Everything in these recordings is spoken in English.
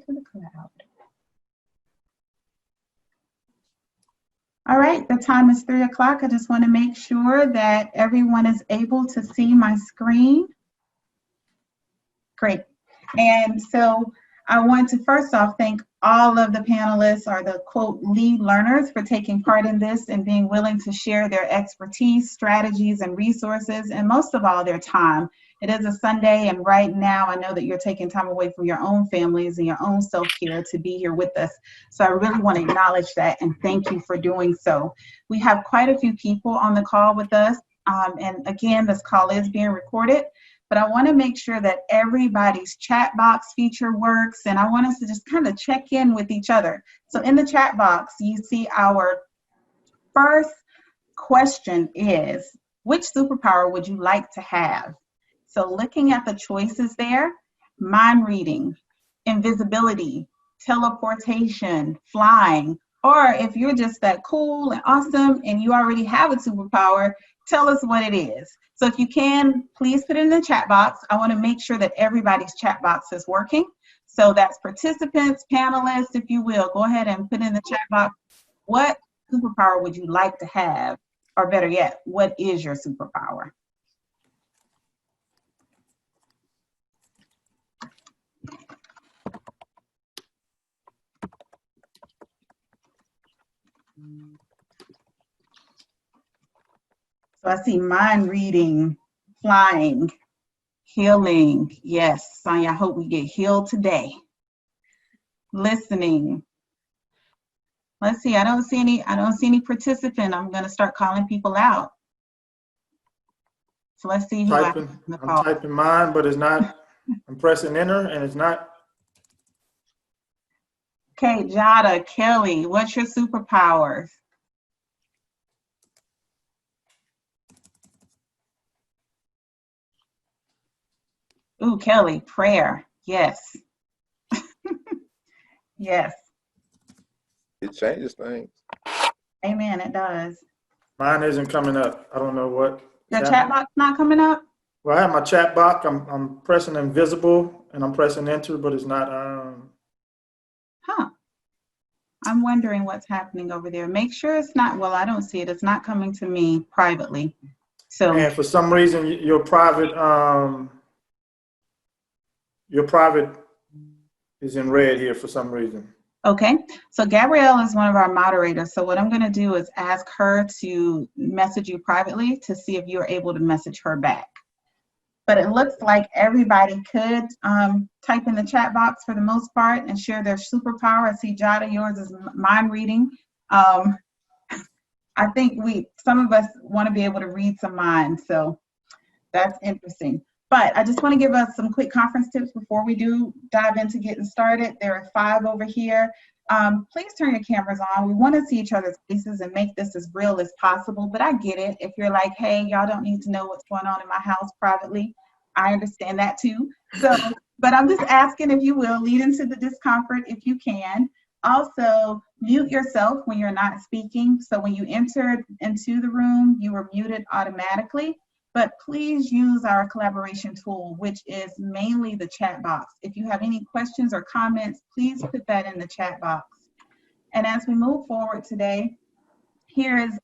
to the cloud. All right, the time is 3 o'clock. I just want to make sure that everyone is able to see my screen. Great. And so I want to first off thank all of the panelists or the quote lead learners for taking part in this and being willing to share their expertise, strategies, and resources, and most of all, their time. It is a Sunday, and right now I know that you're taking time away from your own families and your own self-care to be here with us. So I really want to acknowledge that and thank you for doing so. We have quite a few people on the call with us, and again, this call is being recorded. But I want to make sure that everybody's chat box feature works, and I want us to just kind of check in with each other. So in the chat box, you see our first question is, which superpower would you like to have? So looking at the choices there, mind reading, invisibility, teleportation, flying, or if you're just that cool and awesome and you already have a superpower, tell us what it is. So if you can, please put it in the chat box. I want to make sure that everybody's chat box is working. So that's participants, panelists, if you will, go ahead and put in the chat box, what superpower would you like to have? Or better yet, what is your superpower? So I see mind reading, flying, healing. Yes, Sonya, I hope we get healed today. Listening. Let's see, I don't see any participant. I'm gonna start calling people out. So let's see who I'm typing mine, but it's not. I'm pressing enter and it's not. Okay, Jada, Kelly, what's your superpowers? Ooh, Kelly, prayer. Yes. Yes. It changes things. Amen, it does. Mine isn't coming up. I don't know what. The chat box not coming up? Well, I have my chat box. I'm pressing invisible and I'm pressing enter, but it's not. Huh. I'm wondering what's happening over there. Make sure it's not, well, I don't see it. It's not coming to me privately. So. And for some reason, your private is in red here for some reason. Okay, so Gabrielle is one of our moderators. So what I'm going to do is ask her to message you privately to see if you're able to message her back. But it looks like everybody could type in the chat box for the most part and share their superpower. I see Jada, yours is mind reading. I think some of us want to be able to read some minds, so that's interesting. But I just want to give us some quick conference tips before we do dive into getting started. There are 5 over here. Please turn your cameras on. We want to see each other's faces and make this as real as possible, but I get it. If you're like, hey, y'all don't need to know what's going on in my house privately, I understand that too. So, but I'm just asking, if you will, lead into the discomfort if you can. Also, mute yourself when you're not speaking. So when you entered into the room, you were muted automatically. But please use our collaboration tool, which is mainly the chat box. If you have any questions or comments, please put that in the chat box. And as we move forward today, here is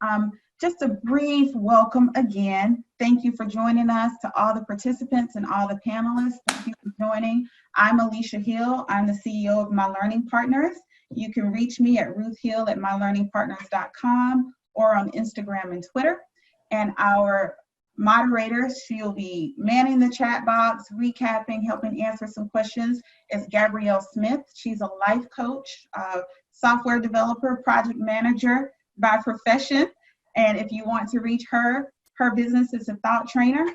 just a brief welcome again. Thank you for joining us. To all the participants and all the panelists, thank you for joining. I'm Alisha Hill. I'm the CEO of My Learning Partners. You can reach me at ruthhill@mylearningpartners.com or on Instagram and Twitter. And our moderator, she'll be manning the chat box, recapping, helping answer some questions, is Gabrielle Smith. She's a life coach, software developer, project manager by profession. And if you want to reach her, her business is a thought trainer.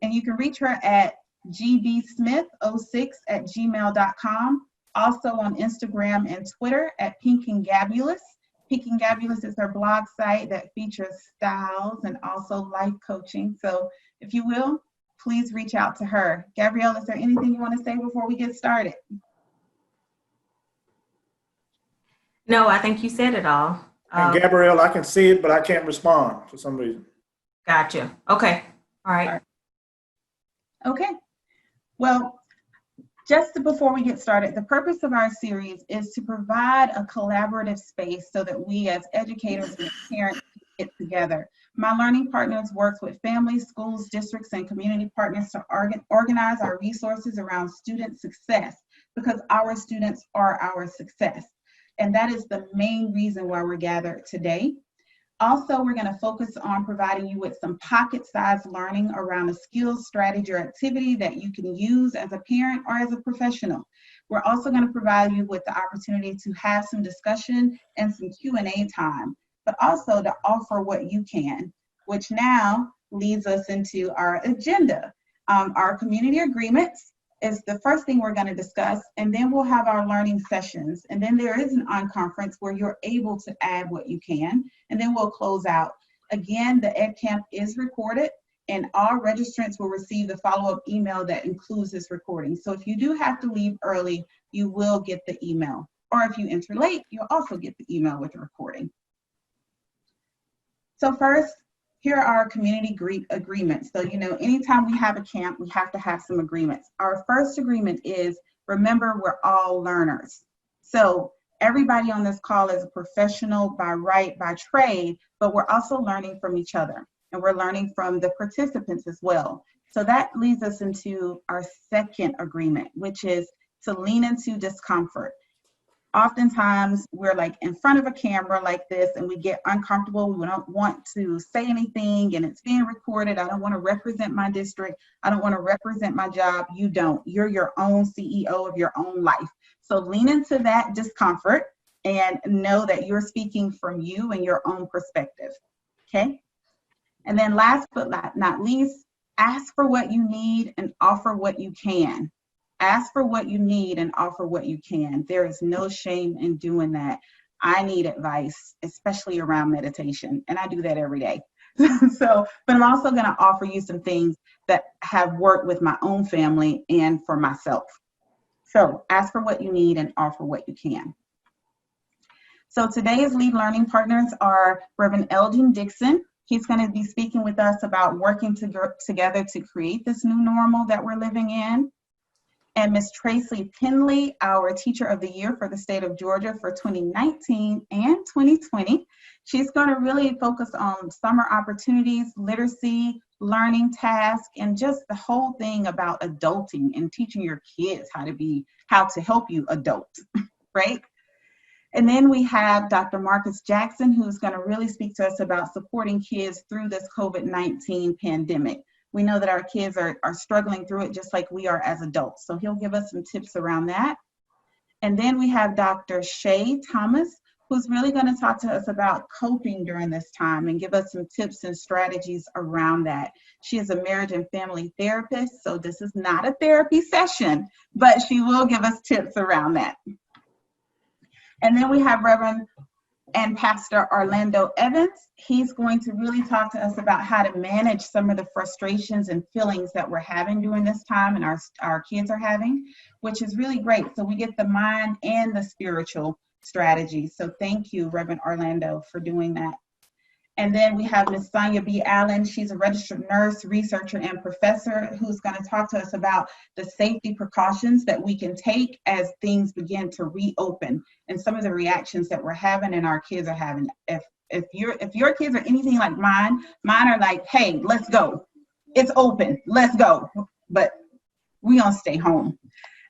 And you can reach her at gbsmith06@gmail.com. Also on Instagram and Twitter at Pink and Gabulous. Pink and Gabulous is her blog site that features styles and also life coaching. So if you will, please reach out to her. Gabrielle, is there anything you want to say before we get started? No, I think you said it all. And Gabrielle, I can see it, but I can't respond for some reason. Gotcha. Okay. All right. Okay. Well, Before we get started, the purpose of our series is to provide a collaborative space so that we as educators and parents get together. My Learning Partners works with families, schools, districts, and community partners to organize our resources around student success, because our students are our success. And that is the main reason why we're gathered today. Also, we're going to focus on providing you with some pocket-sized learning around a skill, strategy, or activity that you can use as a parent or as a professional. We're also going to provide you with the opportunity to have some discussion and some Q&A time, but also to offer what you can, which now leads us into our agenda. Our community agreements is the first thing we're going to discuss, and then we'll have our learning sessions. And then there is an on-conference where you're able to add what you can, and then we'll close out. Again, the Edcamp is recorded, and all registrants will receive the follow-up email that includes this recording. So if you do have to leave early, you will get the email. Or if you enter late, you'll also get the email with the recording. So first, here are our community agreements. So, anytime we have a camp, we have to have some agreements. Our first agreement is, remember, we're all learners. So everybody on this call is a professional by right, by trade, but we're also learning from each other, and we're learning from the participants as well. So that leads us into our second agreement, which is to lean into discomfort. Oftentimes we're like in front of a camera like this and we get uncomfortable. We don't want to say anything and it's being recorded. I don't want to represent my district. I don't want to represent my job. You don't. You're your own CEO of your own life. So lean into that discomfort and know that you're speaking from you and your own perspective. Okay? And then last but not least, ask for what you need and offer what you can. Ask for what you need and offer what you can. There is no shame in doing that. I need advice, especially around meditation, and I do that every day. But I'm also going to offer you some things that have worked with my own family and for myself. So ask for what you need and offer what you can. So today's lead learning partners are Reverend Elgin Dixon. He's going to be speaking with us about working together to create this new normal that we're living in. And Ms. Tracey Pendly, our Teacher of the Year for the state of Georgia for 2019 and 2020. She's going to really focus on summer opportunities, literacy, learning tasks, and just the whole thing about adulting and teaching your kids how to help you adult, right? And then we have Dr. Marcus Jackson, who's going to really speak to us about supporting kids through this COVID-19 pandemic. We know that our kids are struggling through it just like we are as adults. So he'll give us some tips around that. And then we have Dr. Shay Thomas, who's really going to talk to us about coping during this time and give us some tips and strategies around that. She is a marriage and family therapist, so this is not a therapy session, but she will give us tips around that. And then we have Reverend and Pastor Orlando Evans. He's going to really talk to us about how to manage some of the frustrations and feelings that we're having during this time and our kids are having, which is really great. So we get the mind and the spiritual strategy. So thank you, Reverend Orlando, for doing that. And then we have Ms. Sonya B. Allen. She's a registered nurse, researcher, and professor who's going to talk to us about the safety precautions that we can take as things begin to reopen and some of the reactions that we're having and our kids are having. If your kids are anything like mine are like, hey, let's go. It's open, let's go. But we gonna stay home.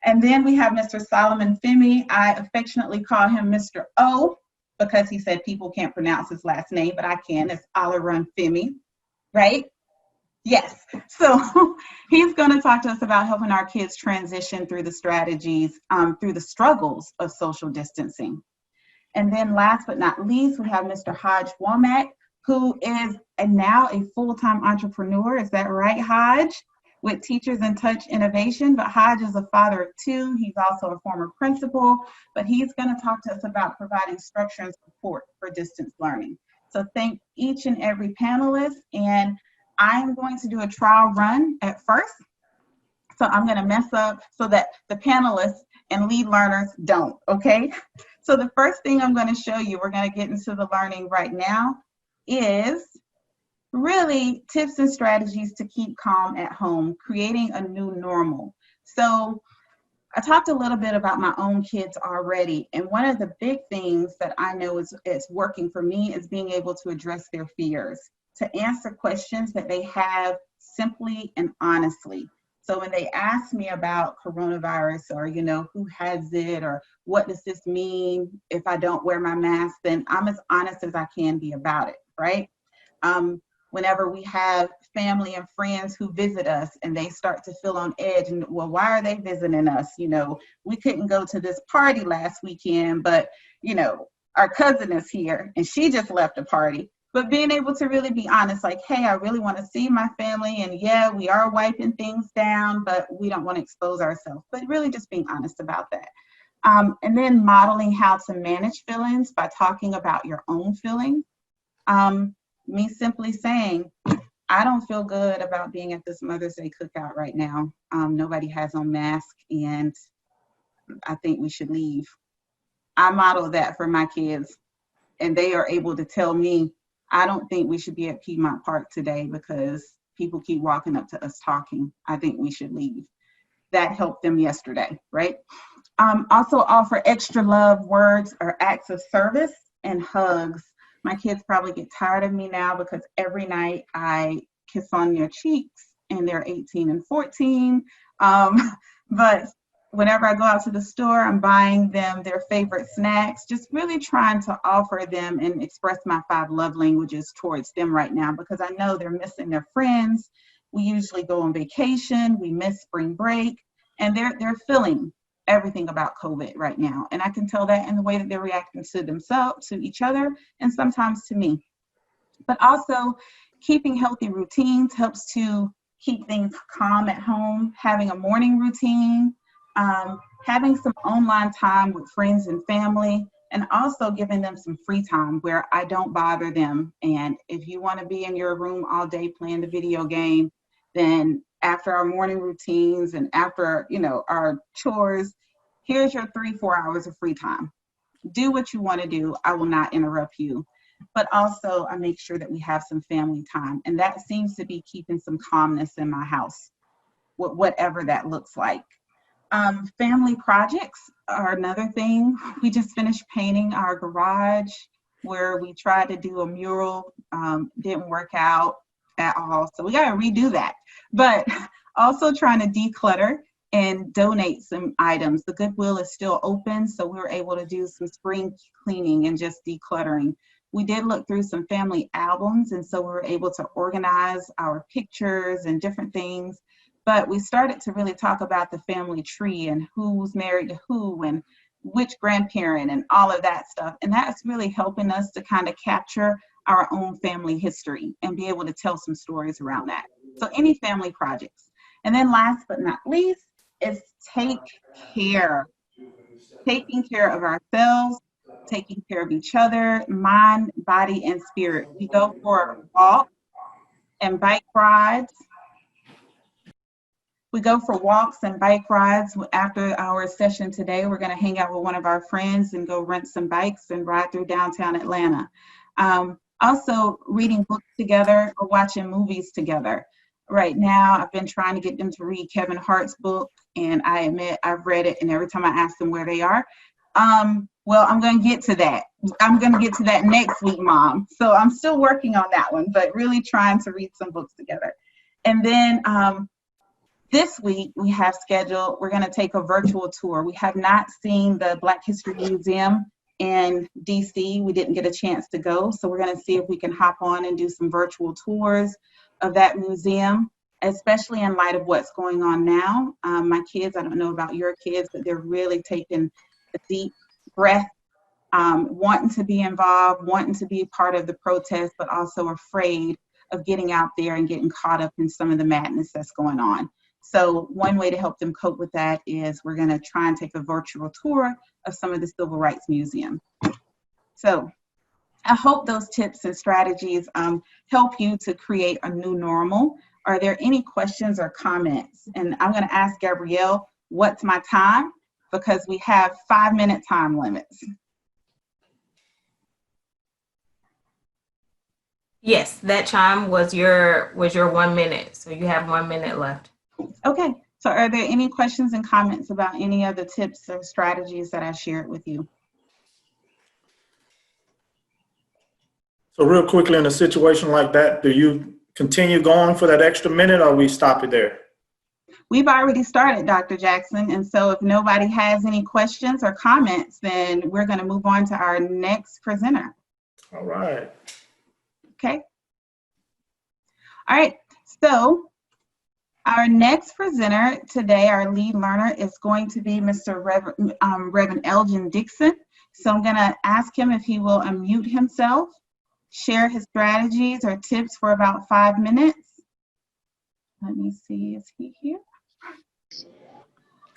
And then we have Mr. Solomon Femi. I affectionately call him Mr. O, because he said people can't pronounce his last name, but I can. It's Alaran Femi, right? Yes. So he's going to talk to us about helping our kids transition through the strategies, through the struggles of social distancing. And then last but not least, we have Mr. Hajj Womack, who is now a full-time entrepreneur. Is that right, Hajj? With Teachers in Touch Innovation, but Hajj is a father of two. He's also a former principal, but he's going to talk to us about providing structure and support for distance learning. So thank each and every panelist, and I'm going to do a trial run at first. So I'm going to mess up so that the panelists and lead learners don't, okay? So the first thing I'm going to show you, we're going to get into the learning right now, is really tips and strategies to keep calm at home, creating a new normal. So I talked a little bit about my own kids already, and one of the big things that I know is working for me is being able to address their fears, to answer questions that they have simply and honestly. So when they ask me about coronavirus or, who has it or what does this mean if I don't wear my mask, then I'm as honest as I can be about it, right? Whenever we have family and friends who visit us and they start to feel on edge and, well, why are they visiting us? We couldn't go to this party last weekend, but, our cousin is here and she just left a party. But being able to really be honest, like, hey, I really want to see my family. And yeah, we are wiping things down, but we don't want to expose ourselves. But really just being honest about that. And then modeling how to manage feelings by talking about your own feelings. Me simply saying, I don't feel good about being at this Mother's Day cookout right now. Nobody has on mask and I think we should leave. I model that for my kids and they are able to tell me, I don't think we should be at Piedmont Park today because people keep walking up to us talking. I think we should leave. That helped them yesterday, right? Also offer extra love words or acts of service and hugs. My kids probably get tired of me now because every night I kiss on their cheeks and they're 18 and 14. But whenever I go out to the store, I'm buying them their favorite snacks, just really trying to offer them and express my 5 love languages towards them right now because I know they're missing their friends. We usually go on vacation, we miss spring break, and they're feeling everything about COVID right now. And I can tell that in the way that they're reacting to themselves, to each other, and sometimes to me. But also keeping healthy routines helps to keep things calm at home, having a morning routine, having some online time with friends and family, and also giving them some free time where I don't bother them. And if you want to be in your room all day playing the video game, then after our morning routines and after, our chores, here's your 3-4 hours of free time. Do what you want to do. I will not interrupt you. But also I make sure that we have some family time. And that seems to be keeping some calmness in my house, whatever that looks like. Family projects are another thing. We just finished painting our garage where we tried to do a mural, didn't work out at all. So we got to redo that. But also trying to declutter and donate some items. The Goodwill is still open, so we were able to do some spring cleaning and just decluttering. We did look through some family albums, and so we were able to organize our pictures and different things. But we started to really talk about the family tree and who's married to who and which grandparent and all of that stuff. And that's really helping us to kind of capture our own family history and be able to tell some stories around that. So any family projects. And then last but not least is take care. Taking care of ourselves, taking care of each other, mind, body, and spirit. We go for walks and bike rides. We go for walks and bike rides. After our session today, we're going to hang out with one of our friends and go rent some bikes and ride through downtown Atlanta. Also, reading books together or watching movies together. Right now, I've been trying to get them to read Kevin Hart's book, and I admit I've read it, and every time I ask them where they are, well, I'm going to get to that. I'm going to get to that next week, Mom. So I'm still working on that one, but really trying to read some books together. And then this week we have scheduled, we're going to take a virtual tour. We have not seen the Black History Museum in DC. We didn't get a chance to go. So we're going to see if we can hop on and do some virtual tours of that museum, especially in light of what's going on now. My kids, I don't know about your kids, but they're really taking a deep breath, wanting to be involved, wanting to be part of the protest, but also afraid of getting out there and getting caught up in some of the madness that's going on. So one way to help them cope with that is we're going to try and take a virtual tour of some of the civil rights museums. So I hope those tips and strategies help you to create a new normal. Are there any questions or comments? And I'm going to ask Gabrielle, what's my time? Because we have 5-minute time limits. Yes, that chime was your 1 minute. So you have 1 minute left. Okay, So are there any questions and comments about any of the tips or strategies that I shared with you? So real quickly, in a situation like that, do you continue going for that extra minute or we stop it there? We've already started, Dr. Jackson, and so if nobody has any questions or comments, then we're going to move on to our next presenter. All right. Okay. All right. So our next presenter today, our lead learner, is going to be Mr. Reverend Elgin Dixon. So I'm going to ask him if he will unmute himself, share his strategies or tips for about 5 minutes. Let me see, is he here?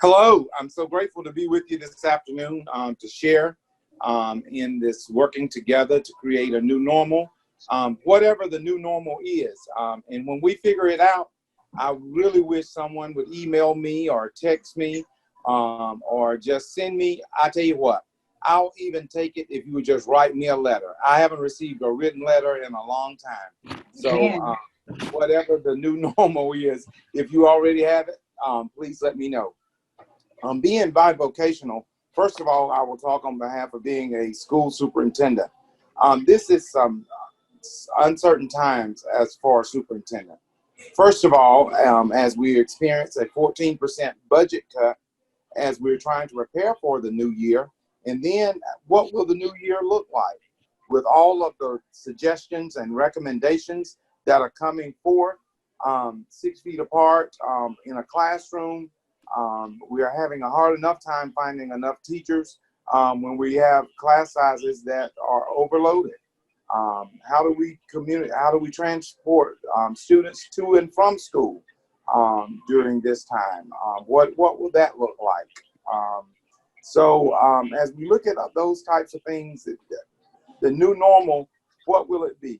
Hello, I'm so grateful to be with you this afternoon to share in this working together to create a new normal, whatever the new normal is. And when we figure it out, I really wish someone would email me or text me or just send me. I tell you what, I'll even take it if you would just write me a letter. I haven't received a written letter in a long time. So whatever the new normal is, if you already have it, please let me know. Being bivocational, first of all, I will talk on behalf of being a school superintendent. This is some uncertain times as for a superintendent. First of all, as we experience a 14% budget cut as we're trying to prepare for the new year, and then what will the new year look like with all of the suggestions and recommendations that are coming forth, 6 feet apart in a classroom. We are having a hard enough time finding enough teachers when we have class sizes that are overloaded. How do we communicate? How do we transport students to and from school during this time? What will that look like? So as we look at those types of things, the new normal, what will it be?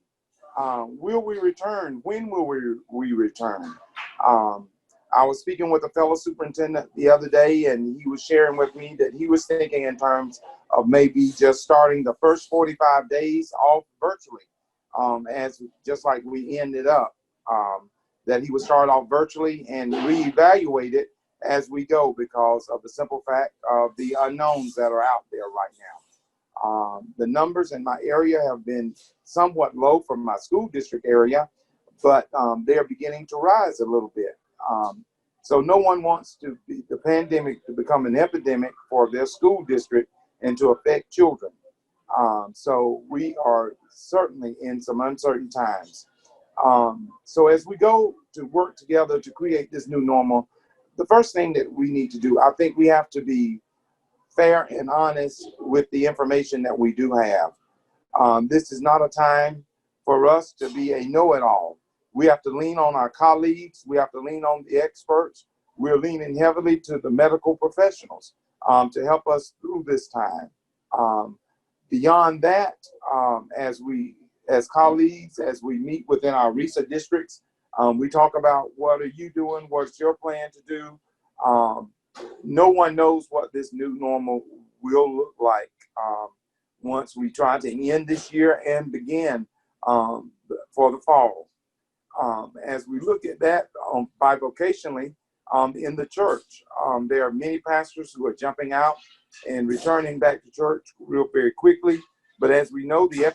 Will we return? When will we return? I was speaking with a fellow superintendent the other day, and he was sharing with me that he was thinking in terms of maybe just starting the first 45 days off virtually, as just like we ended up, that he would start off virtually and reevaluate it as we go because of the simple fact of the unknowns that are out there right now. The numbers in my area have been somewhat low from my school district area, but they're beginning to rise a little bit. So no one wants the pandemic to become an epidemic for their school district and to affect children. So we are certainly in some uncertain times. So as we go to work together to create this new normal, the first thing that we need to do, I think we have to be fair and honest with the information that we do have. This is not a time for us to be a know-it-all. We have to lean on our colleagues. We have to lean on the experts. We're leaning heavily to the medical professionals to help us through this time. Beyond that, as colleagues, as we meet within our RESA districts, we talk about what are you doing? What's your plan to do? No one knows what this new normal will look like once we try to end this year and begin for the fall. As we look at that bivocationally in the church, there are many pastors who are jumping out and returning back to church real very quickly. But as we know, the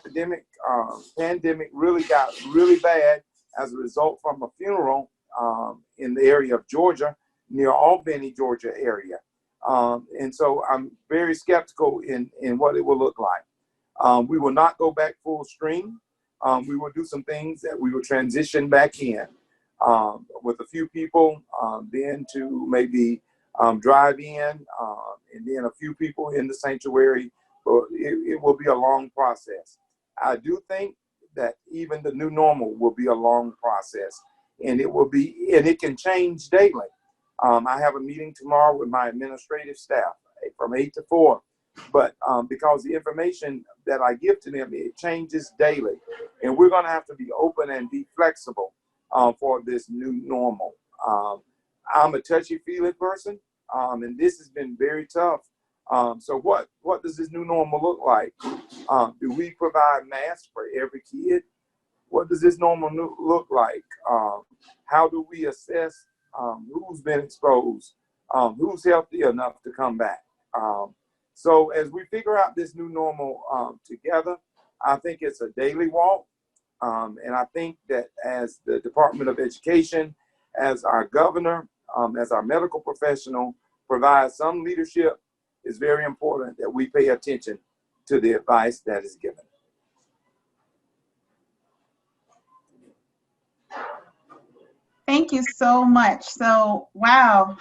pandemic really got really bad as a result from a funeral in the area of Georgia, near Albany, Georgia area. And so I'm very skeptical in what it will look like. We will not go back full stream. We will do some things that we will transition back in with a few people, then to maybe drive in, and then a few people in the sanctuary. It will be a long process. I do think that even the new normal will be a long process, and it can change daily. I have a meeting tomorrow with my administrative staff from 8 to 4. But because the information that I give to them, it changes daily. And we're going to have to be open and be flexible for this new normal. I'm a touchy-feely person, and this has been very tough. So what does this new normal look like? Do we provide masks for every kid? What does this normal look like? How do we assess who's been exposed, who's healthy enough to come back. So as we figure out this new normal together, I think it's a daily walk. And I think that as the Department of Education, as our governor, as our medical professional provides some leadership, it's very important that we pay attention to the advice that is given. Thank you so much. So, wow,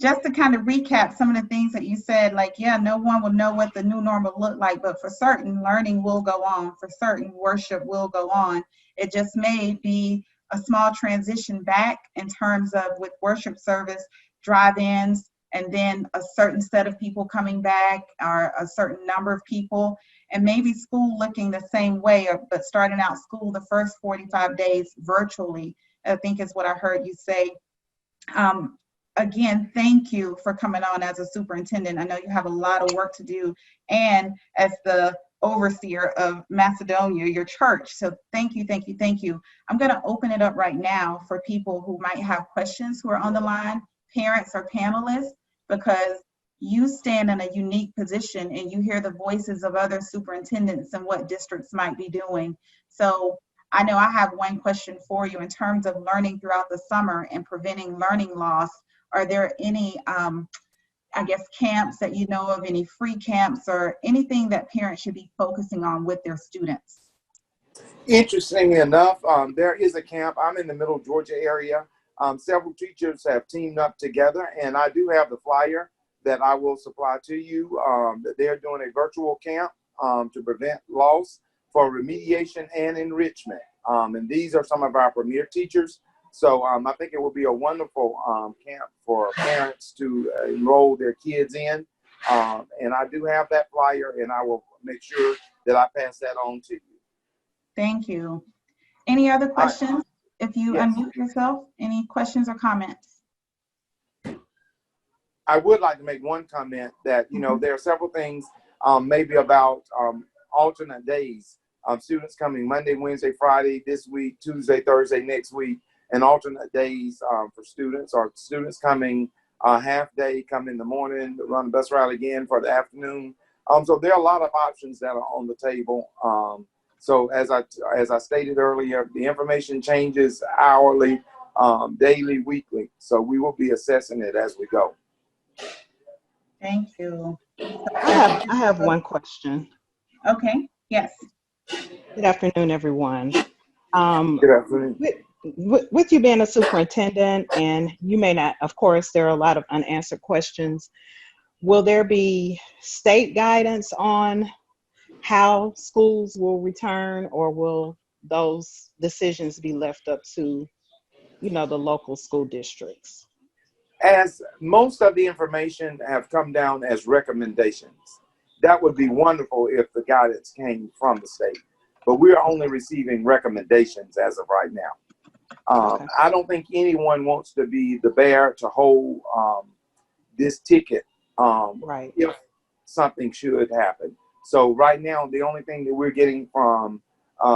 just to kind of recap some of the things that you said, like, yeah, no one will know what the new normal look like, but for certain, learning will go on. For certain, worship will go on. It just may be a small transition back in terms of with worship service, drive-ins, and then a certain set of people coming back, or a certain number of people, and maybe school looking the same way, but starting out school the first 45 days virtually, I think is what I heard you say. Again, thank you for coming on as a superintendent. I know you have a lot of work to do, and as the overseer of Macedonia, your church. So thank you, thank you, thank you. I'm going to open it up right now for people who might have questions who are on the line, parents or panelists, because you stand in a unique position and you hear the voices of other superintendents and what districts might be doing. So I know I have one question for you in terms of learning throughout the summer and preventing learning loss. Are there any, I guess, camps that you know of, any free camps or anything that parents should be focusing on with their students? Interestingly enough, there is a camp. I'm in the Middle Georgia area. Several teachers have teamed up together, and I do have the flyer that I will supply to you. That they're doing a virtual camp to prevent loss for remediation and enrichment. And these are some of our premier teachers. So I think it will be a wonderful camp for parents to enroll their kids in. And I do have that flyer, and I will make sure that I pass that on to you. Thank you. Any other questions? If you Yes. unmute yourself, any questions or comments? I would like to make one comment that, you know, there are several things maybe about alternate days. Students coming Monday, Wednesday, Friday this week, Tuesday, Thursday next week, and alternate days for students, or students coming half day, come in the morning, run the bus route again for the afternoon. So there are a lot of options that are on the table. So as I stated earlier, the information changes hourly, daily, weekly. So we will be assessing it as we go. Thank you. I have one question. Okay, yes. Good afternoon, everyone. Good afternoon. With you being a superintendent, and you may not, of course, there are a lot of unanswered questions. Will there be state guidance on how schools will return, or will those decisions be left up to, you know, the local school districts? As most of the information have come down as recommendations, that would be wonderful if the guidance came from the state. But we're only receiving recommendations as of right now. Okay. I don't think anyone wants to be the bear to hold this ticket Right. if something should happen. So right now, the only thing that we're getting from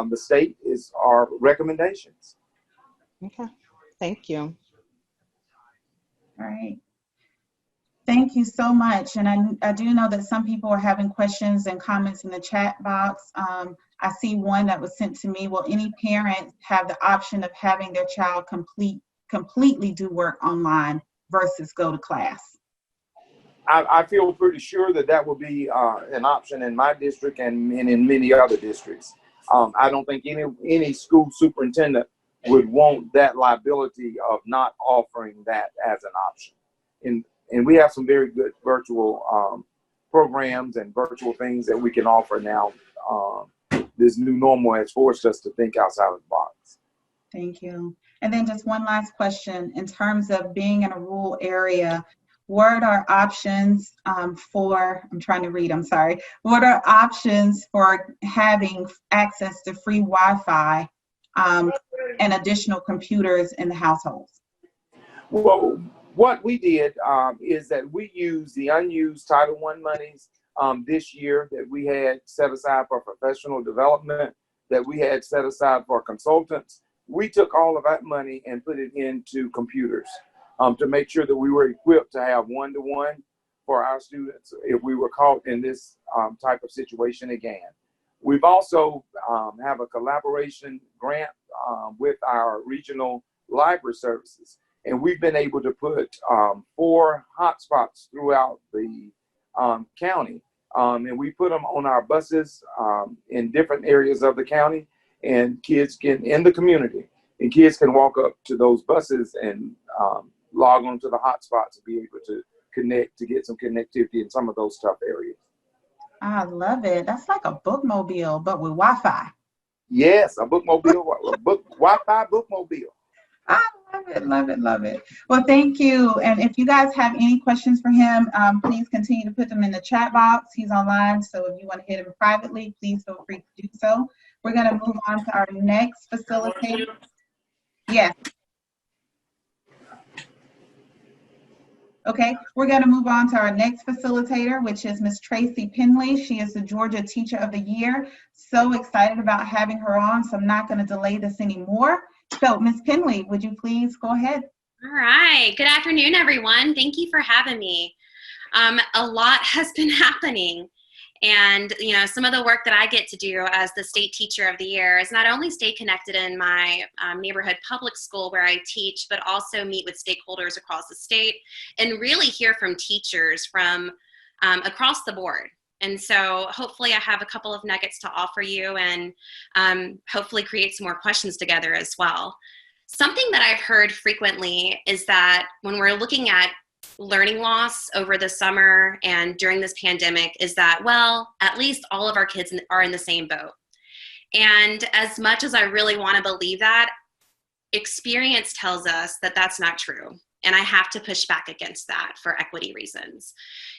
the state is our recommendations. Okay. Thank you. All right. Thank you so much. And I do know that some people are having questions and comments in the chat box. I see one that was sent to me. Will any parent have the option of having their child completely do work online versus go to class? I feel pretty sure that that will be an option in my district and in many other districts. I don't think any school superintendent would want that liability of not offering that as an option. And we have some very good virtual programs and virtual things that we can offer now. This new normal has forced us to think outside of the box. Thank you. And then just one last question. In terms of being in a rural area, what are options for, I'm trying to read, I'm sorry. What are options for having access to free Wi-Fi and additional computers in the households? Well, what we did is that we used the unused Title I monies this year that we had set aside for professional development, that we had set aside for consultants. We took all of that money and put it into computers. to make sure that we were equipped to have one-to-one for our students if we were caught in this type of situation again. We've also have a collaboration grant with our regional library services, and we've been able to put 4 hotspots throughout the county, and we put them on our buses in different areas of the county, and kids can, in the community, and kids can walk up to those buses and log on to the hotspots and be able to connect, to get some connectivity in some of those tough areas. I love it. That's like a bookmobile, but with Wi-Fi. Yes, a bookmobile, a Wi-Fi bookmobile. I love it, love it, love it. Well, thank you. And if you guys have any questions for him, please continue to put them in the chat box. He's online, so if you want to hit him privately, please feel free to do so. We're going to move on to our next facilitator. Yes. Okay, we're going to move on to our next facilitator, which is Miss Tracey Pendly. She is the Georgia Teacher of the Year. So excited about having her on, so I'm not going to delay this anymore. So, Miss Pendly, would you please go ahead? All right. Good afternoon, everyone. Thank you for having me. A lot has been happening. And, you know, some of the work that I get to do as the State Teacher of the Year is not only stay connected in my neighborhood public school where I teach, but also meet with stakeholders across the state and really hear from teachers from across the board. And so hopefully I have a couple of nuggets to offer you and hopefully create some more questions together as well. Something that I've heard frequently is that when we're looking at learning loss over the summer and during this pandemic is that, well, at least all of our kids are in the same boat. And as much as I really want to believe that, experience tells us that that's not true. And I have to push back against that for equity reasons.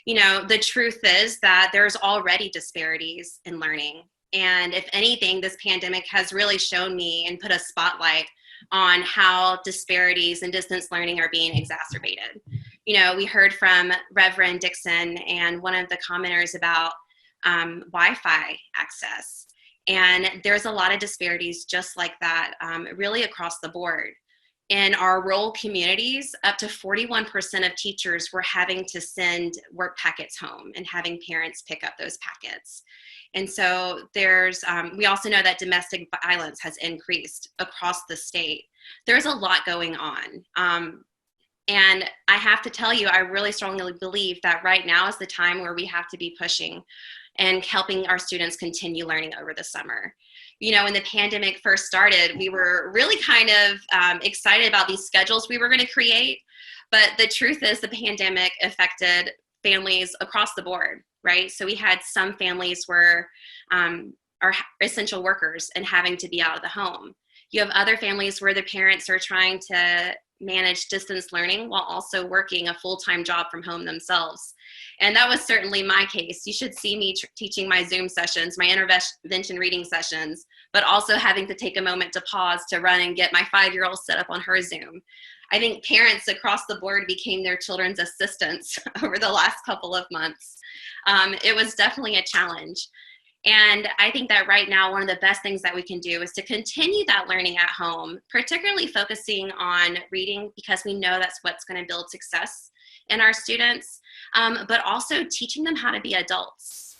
You know, the truth is that there's already disparities in learning. And if anything, this pandemic has really shown me and put a spotlight on how disparities in distance learning are being exacerbated. You know, we heard from Reverend Dixon and one of the commenters about Wi-Fi access. And there's a lot of disparities just like that, really across the board. In our rural communities, up to 41% of teachers were having to send work packets home and having parents pick up those packets. And so there's, we also know that domestic violence has increased across the state. There's a lot going on. And I have to tell you, I really strongly believe that right now is the time where we have to be pushing and helping our students continue learning over the summer. You know, when the pandemic first started, we were really kind of excited about these schedules we were going to create. But the truth is the pandemic affected families across the board, right? So we had some families where are essential workers and having to be out of the home. You have other families where the parents are trying to manage distance learning while also working a full-time job from home themselves. And that was certainly my case. You should see me teaching my Zoom sessions, my intervention reading sessions, but also having to take a moment to pause to run and get my 5-year-old set up on her Zoom. I think parents across the board became their children's assistants over the last couple of months. It was definitely a challenge. And I think that right now, one of the best things that we can do is to continue that learning at home, particularly focusing on reading because we know that's what's going to build success in our students, but also teaching them how to be adults.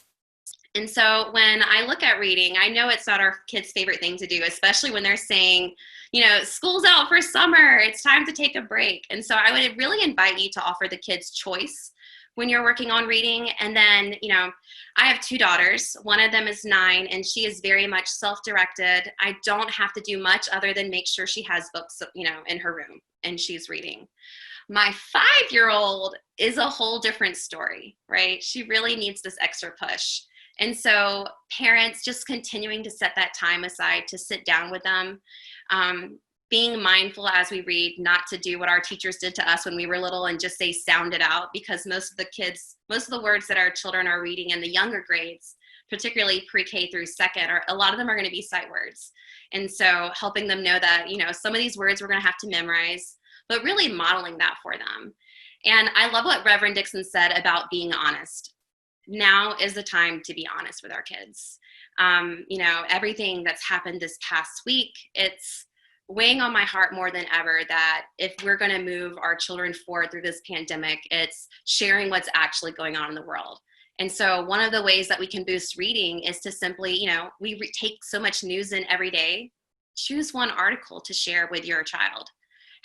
And so when I look at reading, I know it's not our kids' favorite thing to do, especially when they're saying, you know, school's out for summer, it's time to take a break. And so I would really invite you to offer the kids choice when you're working on reading. And then, you know, I have 2 daughters. One of them is 9 and she is very much self-directed. I don't have to do much other than make sure she has books, you know, in her room and she's reading. My 5-year-old is a whole different story, right? She really needs this extra push. And so parents just continuing to set that time aside to sit down with them, being mindful as we read, not to do what our teachers did to us when we were little and just say sound it out, because most of the words that our children are reading in the younger grades, particularly pre-K through 2nd, a lot of them are going to be sight words. And so helping them know that, you know, some of these words we're going to have to memorize, but really modeling that for them. And I love what Reverend Dixon said about being honest. Now is the time to be honest with our kids. You know, everything that's happened this past week, it's weighing on my heart more than ever that if we're going to move our children forward through this pandemic, it's sharing what's actually going on in the world. And so one of the ways that we can boost reading is to simply, you know, we take so much news in every day. Choose one article to share with your child.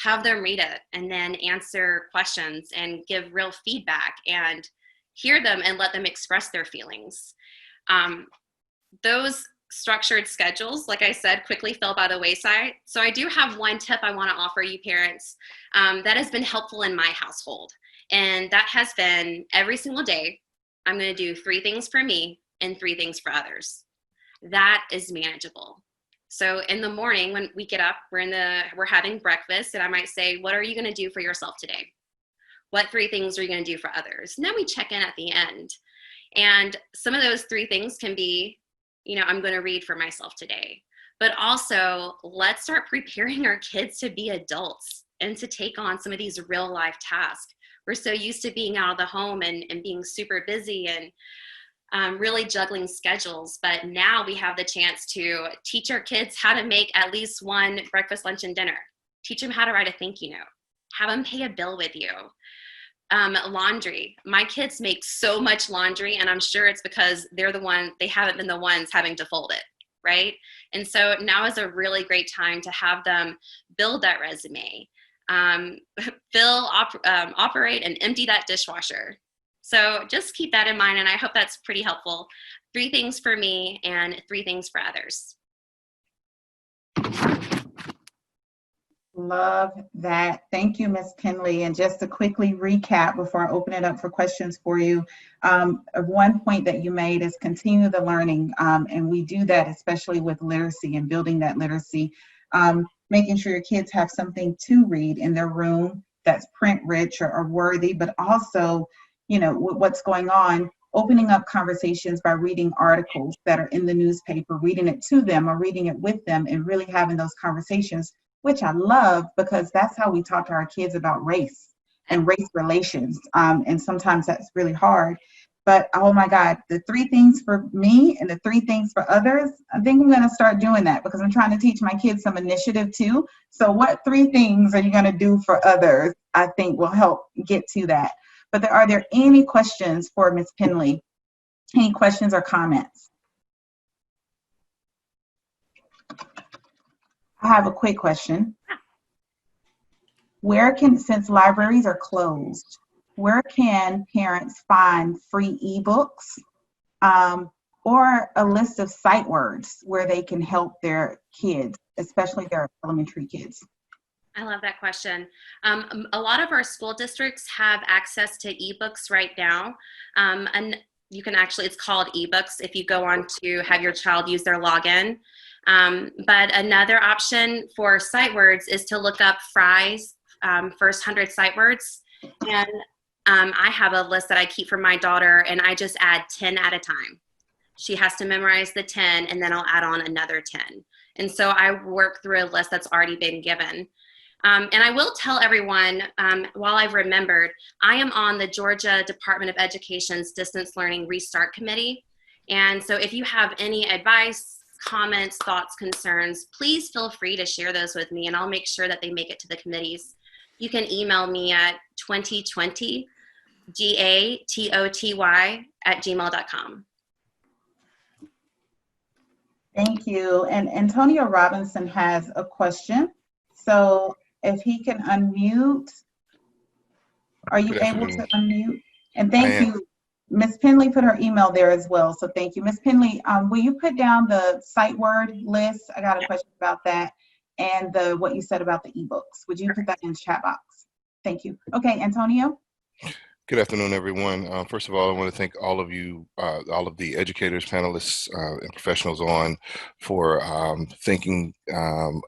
Have them read it and then answer questions and give real feedback and hear them and let them express their feelings. Those structured schedules, like I said, quickly fell by the wayside. So I do have one tip I want to offer you parents that has been helpful in my household. And that has been every single day, I'm going to do 3 things for me and 3 things for others. That is manageable. So in the morning when we get up, we're having breakfast, and I might say, what are you going to do for yourself today? What 3 things are you going to do for others? And then we check in at the end. And some of those 3 things can be, you know, I'm going to read for myself today. But also, let's start preparing our kids to be adults and to take on some of these real life tasks. We're so used to being out of the home and being super busy and really juggling schedules. But now we have the chance to teach our kids how to make at least one breakfast, lunch, and dinner. Teach them how to write a thank you note. Have them pay a bill with you. Laundry. My kids make so much laundry, and I'm sure it's because they haven't been the ones having to fold it, right? And so now is a really great time to have them build that resume, operate and empty that dishwasher. So just keep that in mind, and I hope that's pretty helpful. 3 things for me and 3 things for others. Love that. Thank you, Ms. Pendly. And just to quickly recap before I open it up for questions for you, one point that you made is continue the learning. And we do that especially with literacy and building that literacy, making sure your kids have something to read in their room that's print rich or worthy, but also, you know, what's going on, opening up conversations by reading articles that are in the newspaper, reading it to them or reading it with them, and really having those conversations, which I love because that's how we talk to our kids about race and race relations. And sometimes that's really hard. But oh my God, the 3 things for me and the 3 things for others, I think I'm gonna start doing that because I'm trying to teach my kids some initiative too. So what 3 things are you gonna do for others, I think will help get to that. But are there any questions for Ms. Pendly? Any questions or comments? I have a quick question. Since libraries are closed, where can parents find free ebooks or a list of sight words where they can help their kids, especially their elementary kids? I love that question. A lot of our school districts have access to ebooks right now. And you can actually, it's called ebooks if you go on to have your child use their login. But another option for sight words is to look up Fry's first 100 sight words. And I have a list that I keep for my daughter, and I just add 10 at a time. She has to memorize the 10, and then I'll add on another 10. And so I work through a list that's already been given. And I will tell everyone, while I've remembered, I am on the Georgia Department of Education's Distance Learning Restart Committee. And so if you have any advice, comments, thoughts, concerns, please feel free to share those with me, and I'll make sure that they make it to the committees. You can email me at 2020GATOTY@gmail.com. Thank you. And Antonio Robinson has a question. So if he can unmute, are you able to unmute? And thank you. Ms. Pendly put her email there as well. So thank you. Ms. Pendly, will you put down the sight word list? I got a question about that. And what you said about the ebooks. Would you put that in the chat box? Thank you. Okay, Antonio. Good afternoon, everyone. First of all, I want to thank all of you, all of the educators, panelists, and professionals on for thinking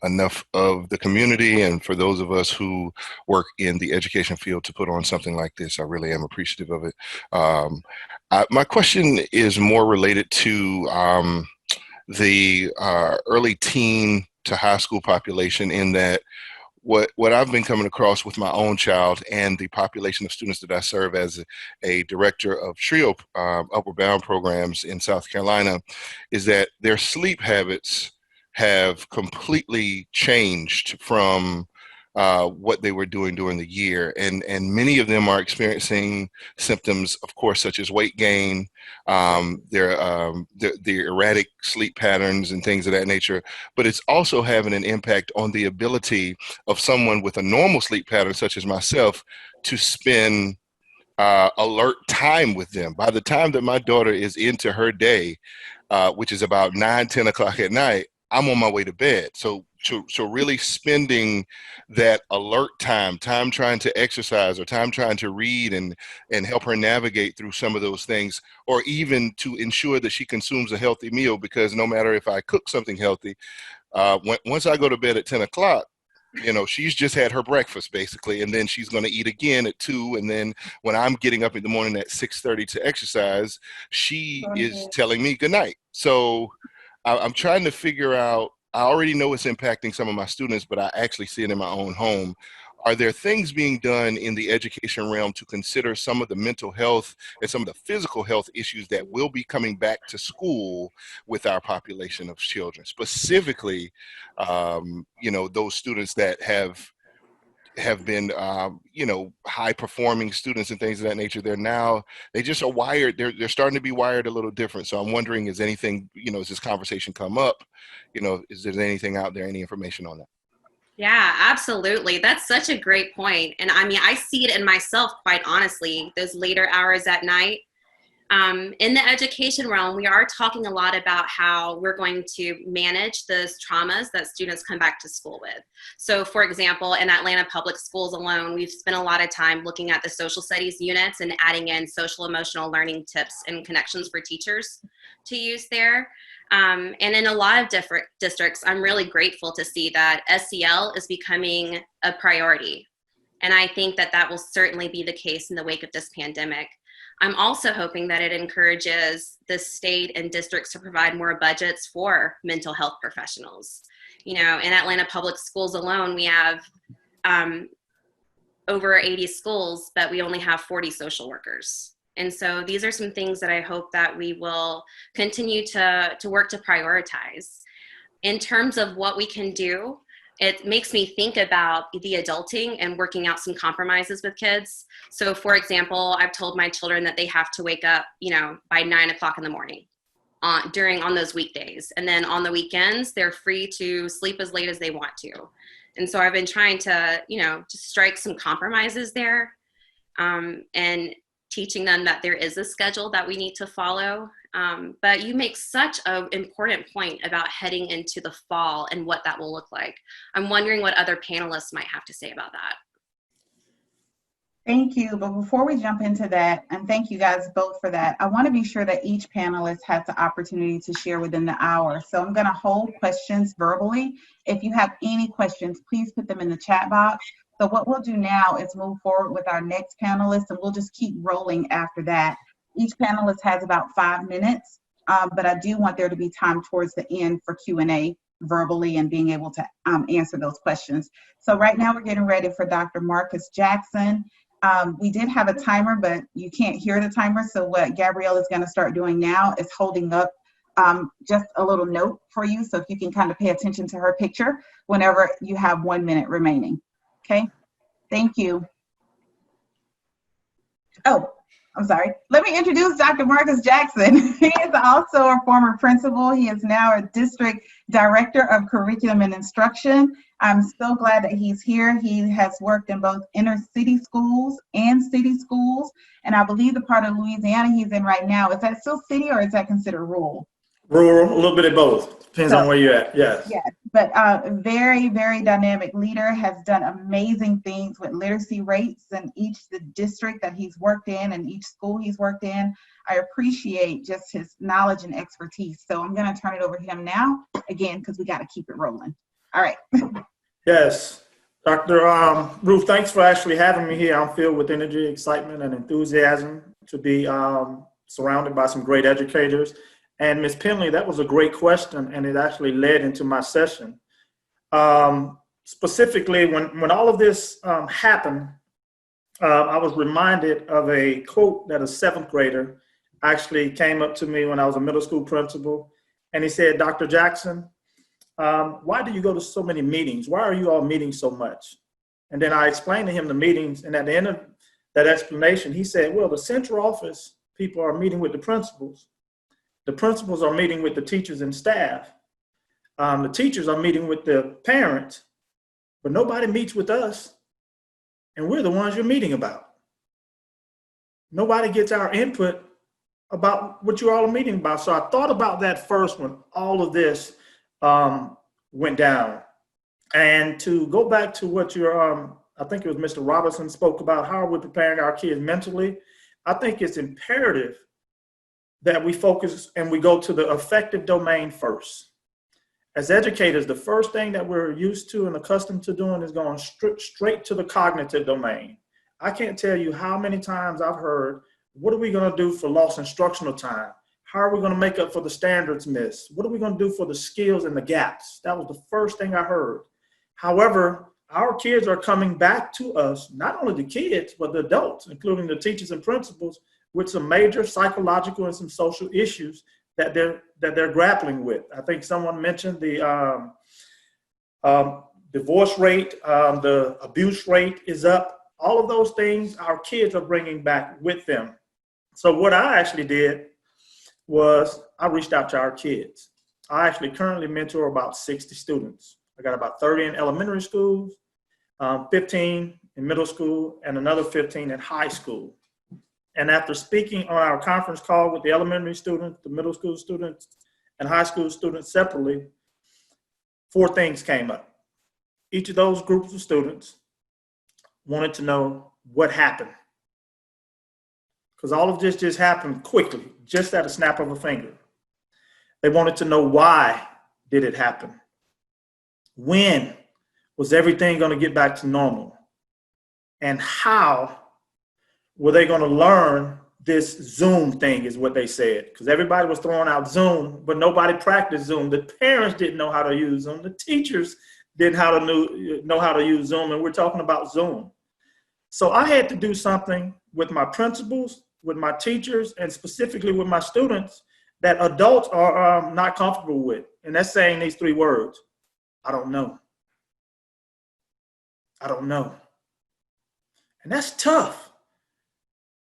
enough of the community and for those of us who work in the education field to put on something like this. I really am appreciative of it. My question is more related to the early teen to high school population, in that what I've been coming across with my own child and the population of students that I serve as a director of TRIO Upward Bound programs in South Carolina is that their sleep habits have completely changed from what they were doing during the year. And many of them are experiencing symptoms, of course, such as weight gain, the erratic sleep patterns and things of that nature. But it's also having an impact on the ability of someone with a normal sleep pattern, such as myself, to spend alert time with them. By the time that my daughter is into her day, which is about 9-10 o'clock at night, I'm on my way to bed. So really spending that alert time trying to exercise or time trying to read and help her navigate through some of those things, or even to ensure that she consumes a healthy meal, because no matter if I cook something healthy, once I go to bed at 10 o'clock, she's just had her breakfast basically, and then she's going to eat again at 2. And then when I'm getting up in the morning at 6:30 to exercise, she is telling me good night. So I'm trying to figure out, I already know it's impacting some of my students, but I actually see it in my own home. Are there things being done in the education realm to consider some of the mental health and some of the physical health issues that will be coming back to school with our population of children? Specifically, those students that have been, high performing students and things of that nature. They just are wired. They're starting to be wired a little different. So I'm wondering, is anything, has this conversation come up? Is there anything out there, any information on that? Yeah, absolutely. That's such a great point. And I mean, I see it in myself, quite honestly, those later hours at night. In the education realm, we are talking a lot about how we're going to manage those traumas that students come back to school with. So for example, in Atlanta public schools alone, we've spent a lot of time looking at the social studies units and adding in social emotional learning tips and connections for teachers to use there. And in a lot of different districts, I'm really grateful to see that SEL is becoming a priority. And I think that will certainly be the case in the wake of this pandemic. I'm also hoping that it encourages the state and districts to provide more budgets for mental health professionals. In Atlanta public schools alone, we have over 80 schools, but we only have 40 social workers. And so these are some things that I hope that we will continue to work to prioritize. In terms of what we can do, it makes me think about the adulting and working out some compromises with kids. So for example, I've told my children that they have to wake up, by 9 o'clock in the morning on those weekdays. And then on the weekends, they're free to sleep as late as they want to. And so I've been trying to, to strike some compromises there, and teaching them that there is a schedule that we need to follow. But you make such an important point about heading into the fall and what that will look like. I'm wondering what other panelists might have to say about that. Thank you. But before we jump into that, and thank you guys both for that, I want to be sure that each panelist has the opportunity to share within the hour. So I'm going to hold questions verbally. If you have any questions, please put them in the chat box. So what we'll do now is move forward with our next panelist, and we'll just keep rolling after that. Each panelist has about 5 minutes, but I do want there to be time towards the end for Q&A verbally and being able to answer those questions. So right now we're getting ready for Dr. Marcus Jackson. We did have a timer, but you can't hear the timer. So what Gabrielle is going to start doing now is holding up just a little note for you. So if you can kind of pay attention to her picture whenever you have 1 minute remaining. Okay, thank you. Oh, I'm sorry. Let me introduce Dr. Marcus Jackson. He is also a former principal. He is now a district director of curriculum and instruction. I'm so glad that he's here. He has worked in both inner city schools and city schools. And I believe the part of Louisiana he's in right now, is that still city or is that considered rural? Rural, a little bit of both. Depends on where you're at, yes. Yes, but very, very dynamic leader, has done amazing things with literacy rates in the district that he's worked in and each school he's worked in. I appreciate just his knowledge and expertise. So I'm going to turn it over to him now, again, because we got to keep it rolling. All right. Yes. Dr. Ruth, thanks for actually having me here. I'm filled with energy, excitement, and enthusiasm to be surrounded by some great educators. And Ms. Pendly, that was a great question, and it actually led into my session. Specifically, when all of this happened, I was reminded of a quote that a 7th grader actually came up to me when I was a middle school principal, and he said, "Dr. Jackson, why do you go to so many meetings? Why are you all meeting so much? And then I explained to him the meetings, and at the end of that explanation, he said, well, the central office people are meeting with the principals. The principals are meeting with the teachers and staff. The teachers are meeting with the parents, but nobody meets with us, and we're the ones you're meeting about. Nobody gets our input about what you all are meeting about. So I thought about that first when all of this went down. And to go back to what I think it was Mr. Robinson spoke about, how are we preparing our kids mentally? I think it's imperative that we focus and we go to the affective domain first. As educators, the first thing that we're used to and accustomed to doing is going straight to the cognitive domain. I can't tell you how many times I've heard, what are we going to do for lost instructional time? How are we going to make up for the standards missed? What are we going to do for the skills and the gaps? That was the first thing I heard. However, our kids are coming back to us, not only the kids, but the adults, including the teachers and principals, with some major psychological and some social issues that they're grappling with. I think someone mentioned the divorce rate, the abuse rate is up. All of those things our kids are bringing back with them. So what I actually did was I reached out to our kids. I actually currently mentor about 60 students. I got about 30 in elementary schools, 15 in middle school, and another 15 in high school. And after speaking on our conference call with the elementary students, the middle school students, and high school students separately, 4 things came up. Each of those groups of students wanted to know what happened. Because all of this just happened quickly, just at a snap of a finger. They wanted to know, why did it happen? When was everything going to get back to normal? And how were they going to learn this Zoom thing, is what they said. Because everybody was throwing out Zoom, but nobody practiced Zoom. The parents didn't know how to use Zoom. The teachers didn't know how to use Zoom, and we're talking about Zoom. So I had to do something with my principals, with my teachers, and specifically with my students that adults are not comfortable with. And that's saying these 3 words: I don't know. I don't know. And that's tough,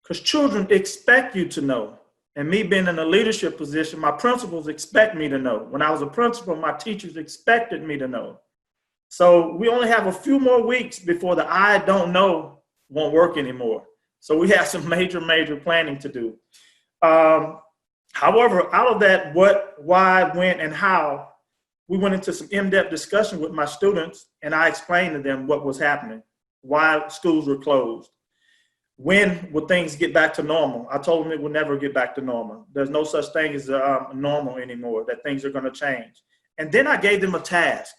because children expect you to know. And me being in a leadership position, my principals expect me to know. When I was a principal, my teachers expected me to know. So we only have a few more weeks before the I don't know won't work anymore. So we have some major planning to do. However, out of that what, why, when, and how, we went into some in-depth discussion with my students, and I explained to them what was happening, why schools were closed. When would things get back to normal? I told them it would never get back to normal. There's no such thing as normal anymore, that things are going to change. And then I gave them a task,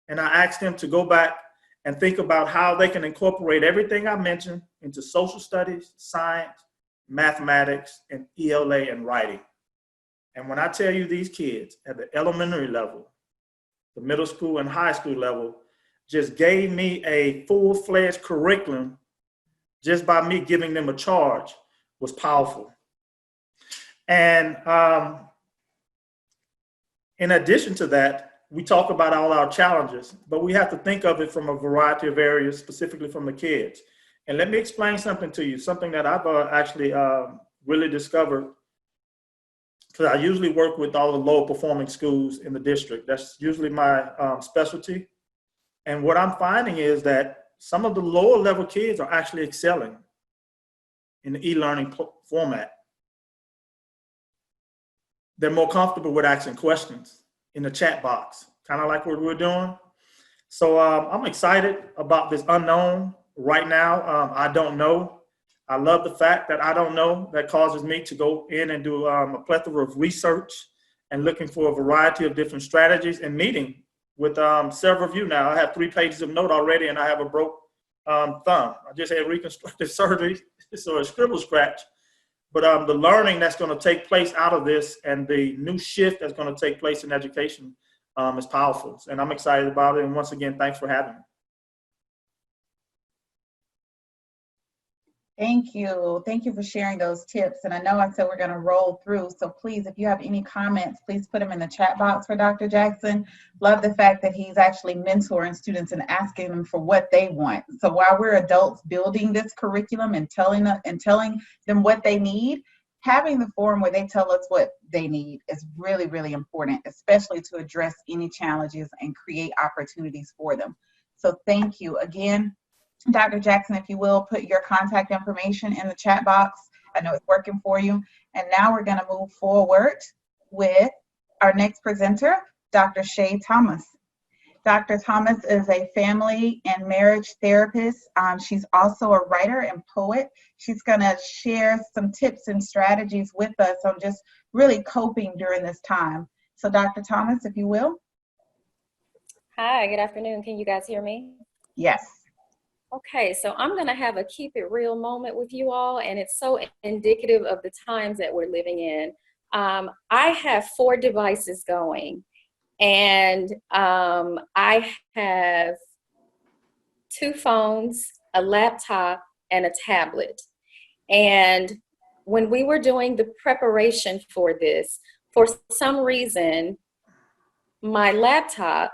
and I asked them to go back and think about how they can incorporate everything I mentioned into social studies, science, mathematics, and ELA and writing. And when I tell you, these kids at the elementary level, the middle school and high school level, just gave me a full-fledged curriculum just by me giving them a charge, was powerful. And in addition to that, we talk about all our challenges, but we have to think of it from a variety of areas, specifically from the kids. And let me explain something to you, something that I've actually really discovered, because I usually work with all the lower performing schools in the district. That's usually my specialty. And what I'm finding is that some of the lower level kids are actually excelling in the e-learning format. They're more comfortable with asking questions in the chat box, kind of like what we're doing. So I'm excited about this unknown right now. I don't know. I love the fact that I don't know. That causes me to go in and do a plethora of research and looking for a variety of different strategies and meeting with several of you now. I have 3 pages of note already, and I have a broke thumb. I just had reconstructive surgery, so a scribble scratch. But the learning that's going to take place out of this and the new shift that's going to take place in education is powerful. And I'm excited about it. And once again, thanks for having me. Thank you. Thank you for sharing those tips. And I know I said we're going to roll through. So please, if you have any comments, please put them in the chat box for Dr. Jackson. Love the fact that he's actually mentoring students and asking them for what they want. So while we're adults building this curriculum and telling them what they need, having the forum where they tell us what they need is really, really important, especially to address any challenges and create opportunities for them. So thank you again. Dr. Jackson, if you will, put your contact information in the chat box. I know it's working for you. And now we're going to move forward with our next presenter, Dr. Shay Thomas. Dr. Thomas is a family and marriage therapist. She's also a writer and poet. She's going to share some tips and strategies with us on just really coping during this time. So Dr. Thomas, if you will. Hi, good afternoon. Can you guys hear me? Yes. Okay, so I'm going to have a keep it real moment with you all, and it's so indicative of the times that we're living in. I have 4 devices going, and I have 2 phones, a laptop, and a tablet. And when we were doing the preparation for this, for some reason, my laptop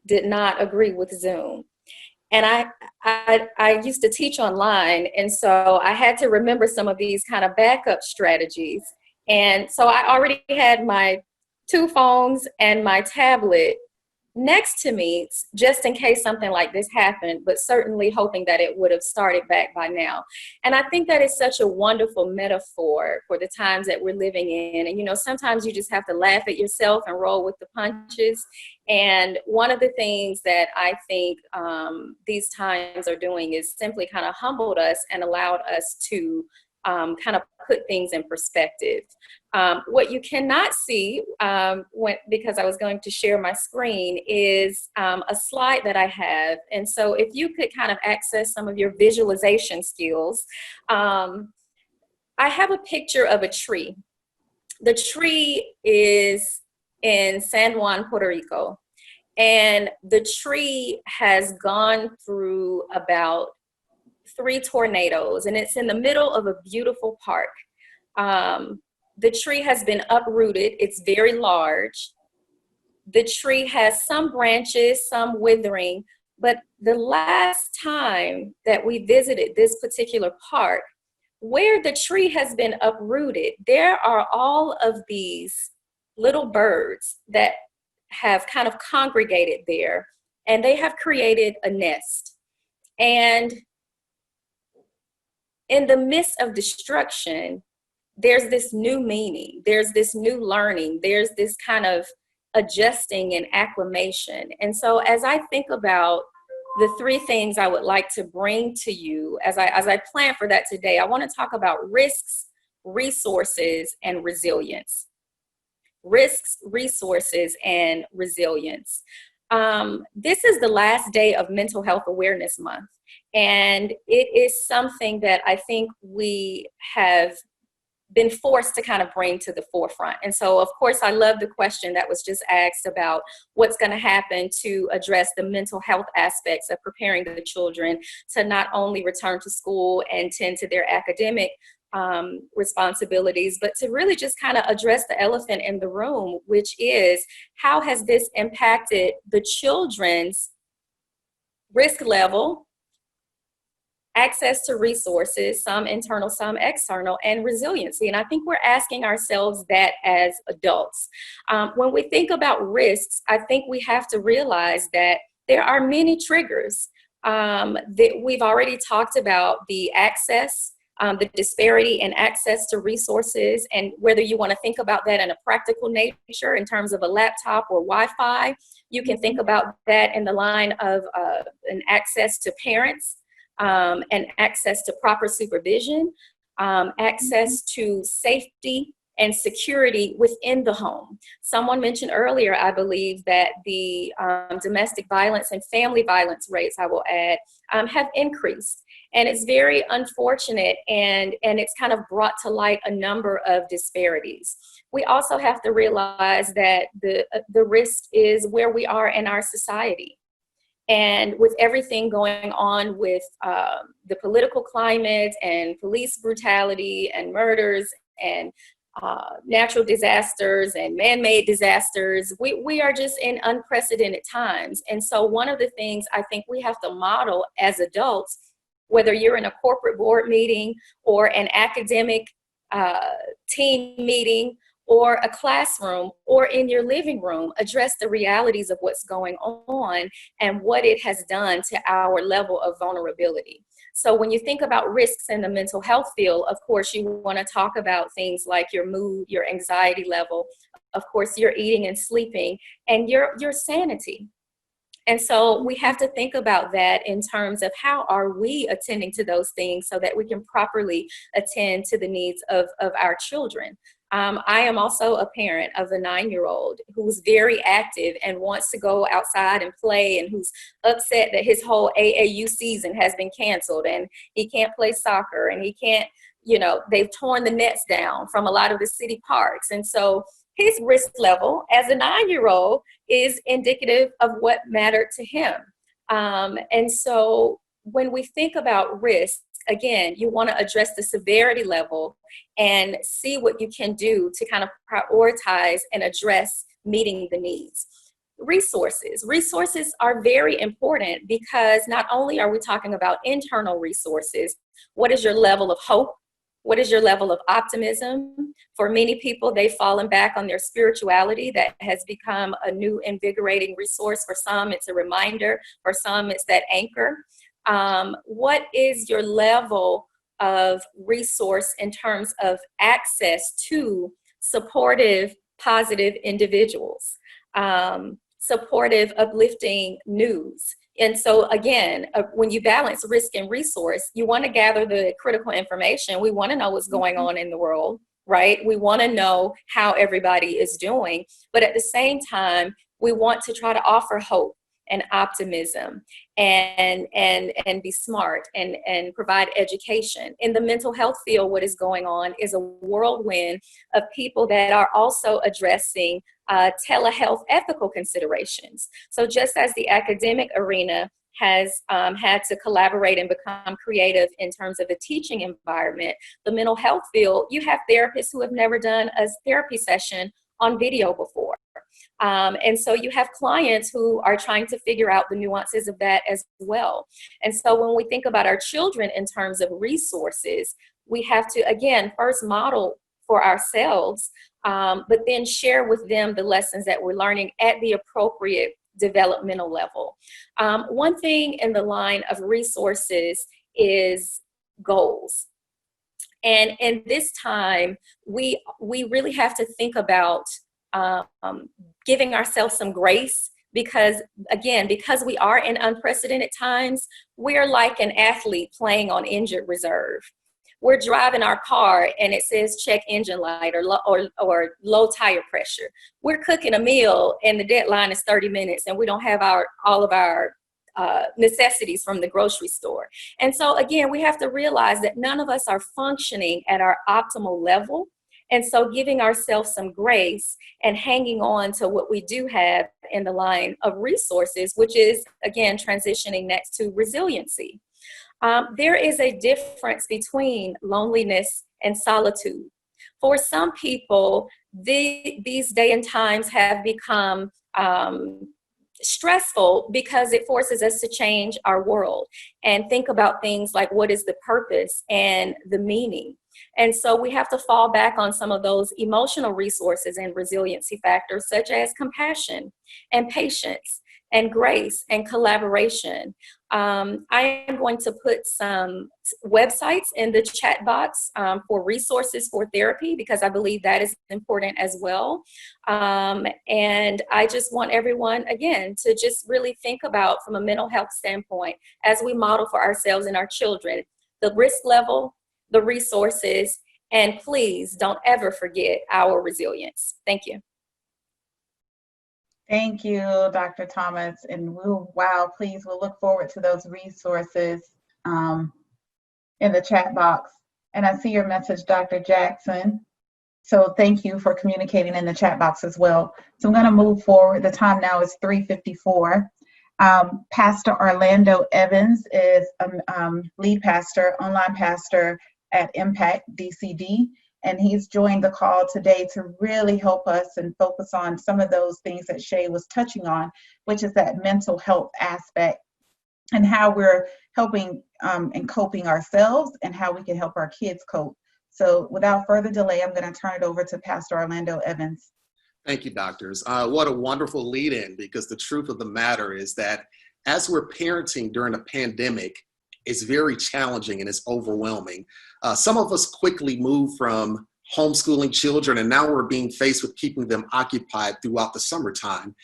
did not agree with Zoom. And I used to teach online, and so I had to remember some of these kind of backup strategies. And so I already had my 2 phones and my tablet next to me just in case something like this happened, but certainly hoping that it would have started back by now. And I think that is such a wonderful metaphor for the times that we're living in. And, you know, sometimes you just have to laugh at yourself and roll with the punches. And one of the things that I think these times are doing is simply kind of humbled us and allowed us to kind of put things in perspective. What you cannot see, because I was going to share my screen, is a slide that I have. And so if you could kind of access some of your visualization skills, I have a picture of a tree. The tree is in San Juan, Puerto Rico. And the tree has gone through about 3 tornadoes, and it's in the middle of a beautiful park. The tree has been uprooted. It's very large. The tree has some branches, some withering, but the last time that we visited this particular park, where the tree has been uprooted, there are all of these little birds that have kind of congregated there, and they have created a nest. And in the midst of destruction, there's this new meaning, there's this new learning, there's this kind of adjusting and acclimation. And so as I think about the 3 things I would like to bring to you as I plan for that today, I want to talk about risks, resources, and resilience. Risks, resources, and resilience. This is the last day of Mental Health Awareness Month, and it is something that I think we have been forced to kind of bring to the forefront. And so, of course, I love the question that was just asked about what's going to happen to address the mental health aspects of preparing the children to not only return to school and tend to their academic responsibilities, but to really just kind of address the elephant in the room, which is how has this impacted the children's risk level, access to resources, some internal, some external, and resiliency. And I think we're asking ourselves that as adults. When we think about risks, I think we have to realize that there are many triggers that we've already talked about: the access, the disparity in access to resources, and whether you want to think about that in a practical nature in terms of a laptop or Wi-Fi, you can think about that in the line of an access to parents, and access to proper supervision, access to safety and security within the home. Someone mentioned earlier, I believe, that the domestic violence and family violence rates, I will add, have increased. And it's very unfortunate, and it's kind of brought to light a number of disparities. We also have to realize that the risk is where we are in our society. And with everything going on with the political climate and police brutality and murders and natural disasters and man-made disasters, we are just in unprecedented times. And so one of the things I think we have to model as adults, whether you're in a corporate board meeting or an academic team meeting or a classroom or in your living room, address the realities of what's going on and what it has done to our level of vulnerability. So when you think about risks in the mental health field, of course, you want to talk about things like your mood, your anxiety level, of course, your eating and sleeping, and your sanity. And so we have to think about that in terms of how are we attending to those things so that we can properly attend to the needs of our children. I am also a parent of a 9-year-old who's very active and wants to go outside and play, and who's upset that his whole AAU season has been canceled and he can't play soccer and he can't, they've torn the nets down from a lot of the city parks. And so his risk level as a 9-year-old is indicative of what mattered to him. And so when we think about risk, again, you want to address the severity level and see what you can do to kind of prioritize and address meeting the needs. Resources are very important because not only are we talking about internal resources, what is your level of hope? What is your level of optimism? For many people, they've fallen back on their spirituality. That has become a new invigorating resource. For some, it's a reminder. For some, it's that anchor. What is your level of resource in terms of access to supportive, positive individuals, supportive, uplifting news? And so again, when you balance risk and resource, you want to gather the critical information. We want to know what's going on in the world, right? We want to know how everybody is doing, but at the same time, we want to try to offer hope and optimism and be smart and provide education. In the mental health field, what is going on is a whirlwind of people that are also addressing telehealth ethical considerations. So just as the academic arena has had to collaborate and become creative in terms of the teaching environment, the mental health field, you have therapists who have never done a therapy session on video before. And so you have clients who are trying to figure out the nuances of that as well. And so when we think about our children in terms of resources, we have to, again, first model for ourselves, but then share with them the lessons that we're learning at the appropriate developmental level. One thing in the line of resources is goals. And in this time, we really have to think about giving ourselves some grace because, again, because we are in unprecedented times, we're like an athlete playing on injured reserve. We're driving our car and it says check engine light or low tire pressure. We're cooking a meal and the deadline is 30 minutes and we don't have all of our necessities from the grocery store. And so again, we have to realize that none of us are functioning at our optimal level. And so giving ourselves some grace and hanging on to what we do have in the line of resources, which is, again, transitioning next to resiliency. There is a difference between loneliness and solitude. For some people, these day and times have become stressful because it forces us to change our world and think about things like what is the purpose and the meaning. And so we have to fall back on some of those emotional resources and resiliency factors such as compassion and patience and grace and collaboration. I am going to put some websites in the chat box for resources for therapy because I believe that is important as well. And I just want everyone, again, to just really think about from a mental health standpoint as we model for ourselves and our children, the risk level, the resources, and please don't ever forget our resilience. Thank you. Thank you, Dr. Thomas. And we'll look forward to those resources in the chat box. And I see your message, Dr. Jackson. So thank you for communicating in the chat box as well. So I'm going to move forward. The time now is 3:54. Pastor Orlando Evans is lead pastor, online pastor at Impact DCD, and he's joined the call today to really help us and focus on some of those things that Shay was touching on, which is that mental health aspect and how we're helping and coping ourselves and how we can help our kids cope. So without further delay, I'm going to turn it over to Pastor Orlando Evans. Thank you, doctors. What a wonderful lead-in, because the truth of the matter is that as we're parenting during a pandemic, it's very challenging and it's overwhelming. Some of us quickly move from homeschooling children, and now we're being faced with keeping them occupied throughout the summertime.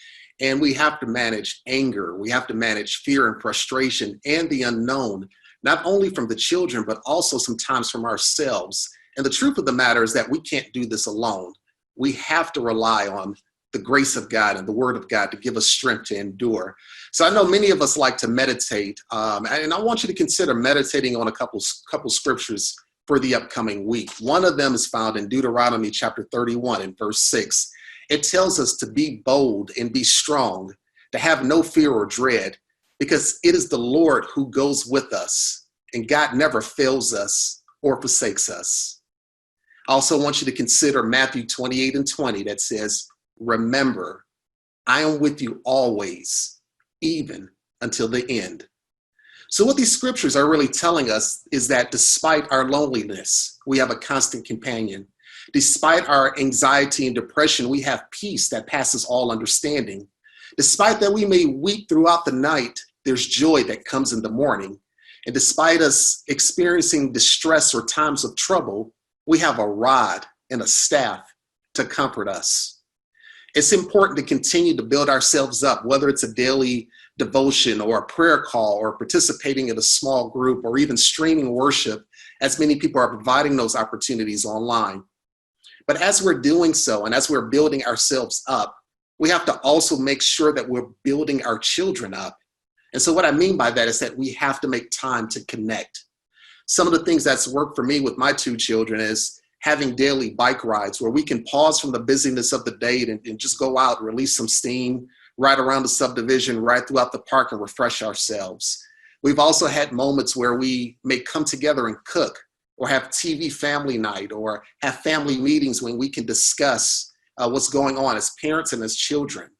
And we have to manage anger, we have to manage fear and frustration and the unknown, not only from the children, but also sometimes from ourselves. And the truth of the matter is that we can't do this alone. We have to rely on the grace of God and the word of God to give us strength to endure. So I know many of us like to meditate, and I want you to consider meditating on a couple scriptures for the upcoming week. One of them is found in Deuteronomy chapter 31 and verse 6. It tells us to be bold and be strong, to have no fear or dread, because it is the Lord who goes with us, and God never fails us or forsakes us. I also want you to consider Matthew 28 and 20 that says, remember, I am with you always, even until the end. So what these scriptures are really telling us is that despite our loneliness, we have a constant companion. Despite our anxiety and depression, we have peace that passes all understanding. Despite that we may weep throughout the night, there's joy that comes in the morning. And despite us experiencing distress or times of trouble, we have a rod and a staff to comfort us. It's important to continue to build ourselves up, whether it's a daily devotion or a prayer call or participating in a small group or even streaming worship, as many people are providing those opportunities online. But as we're doing so, and as we're building ourselves up, we have to also make sure that we're building our children up. And so what I mean by that is that we have to make time to connect. Some of the things that's worked for me with my two children is having daily bike rides where we can pause from the busyness of the day and just go out, release some steam, ride around the subdivision, ride throughout the park and refresh ourselves. We've also had moments where we may come together and cook, or have TV family night, or have family meetings when we can discuss what's going on as parents and as children.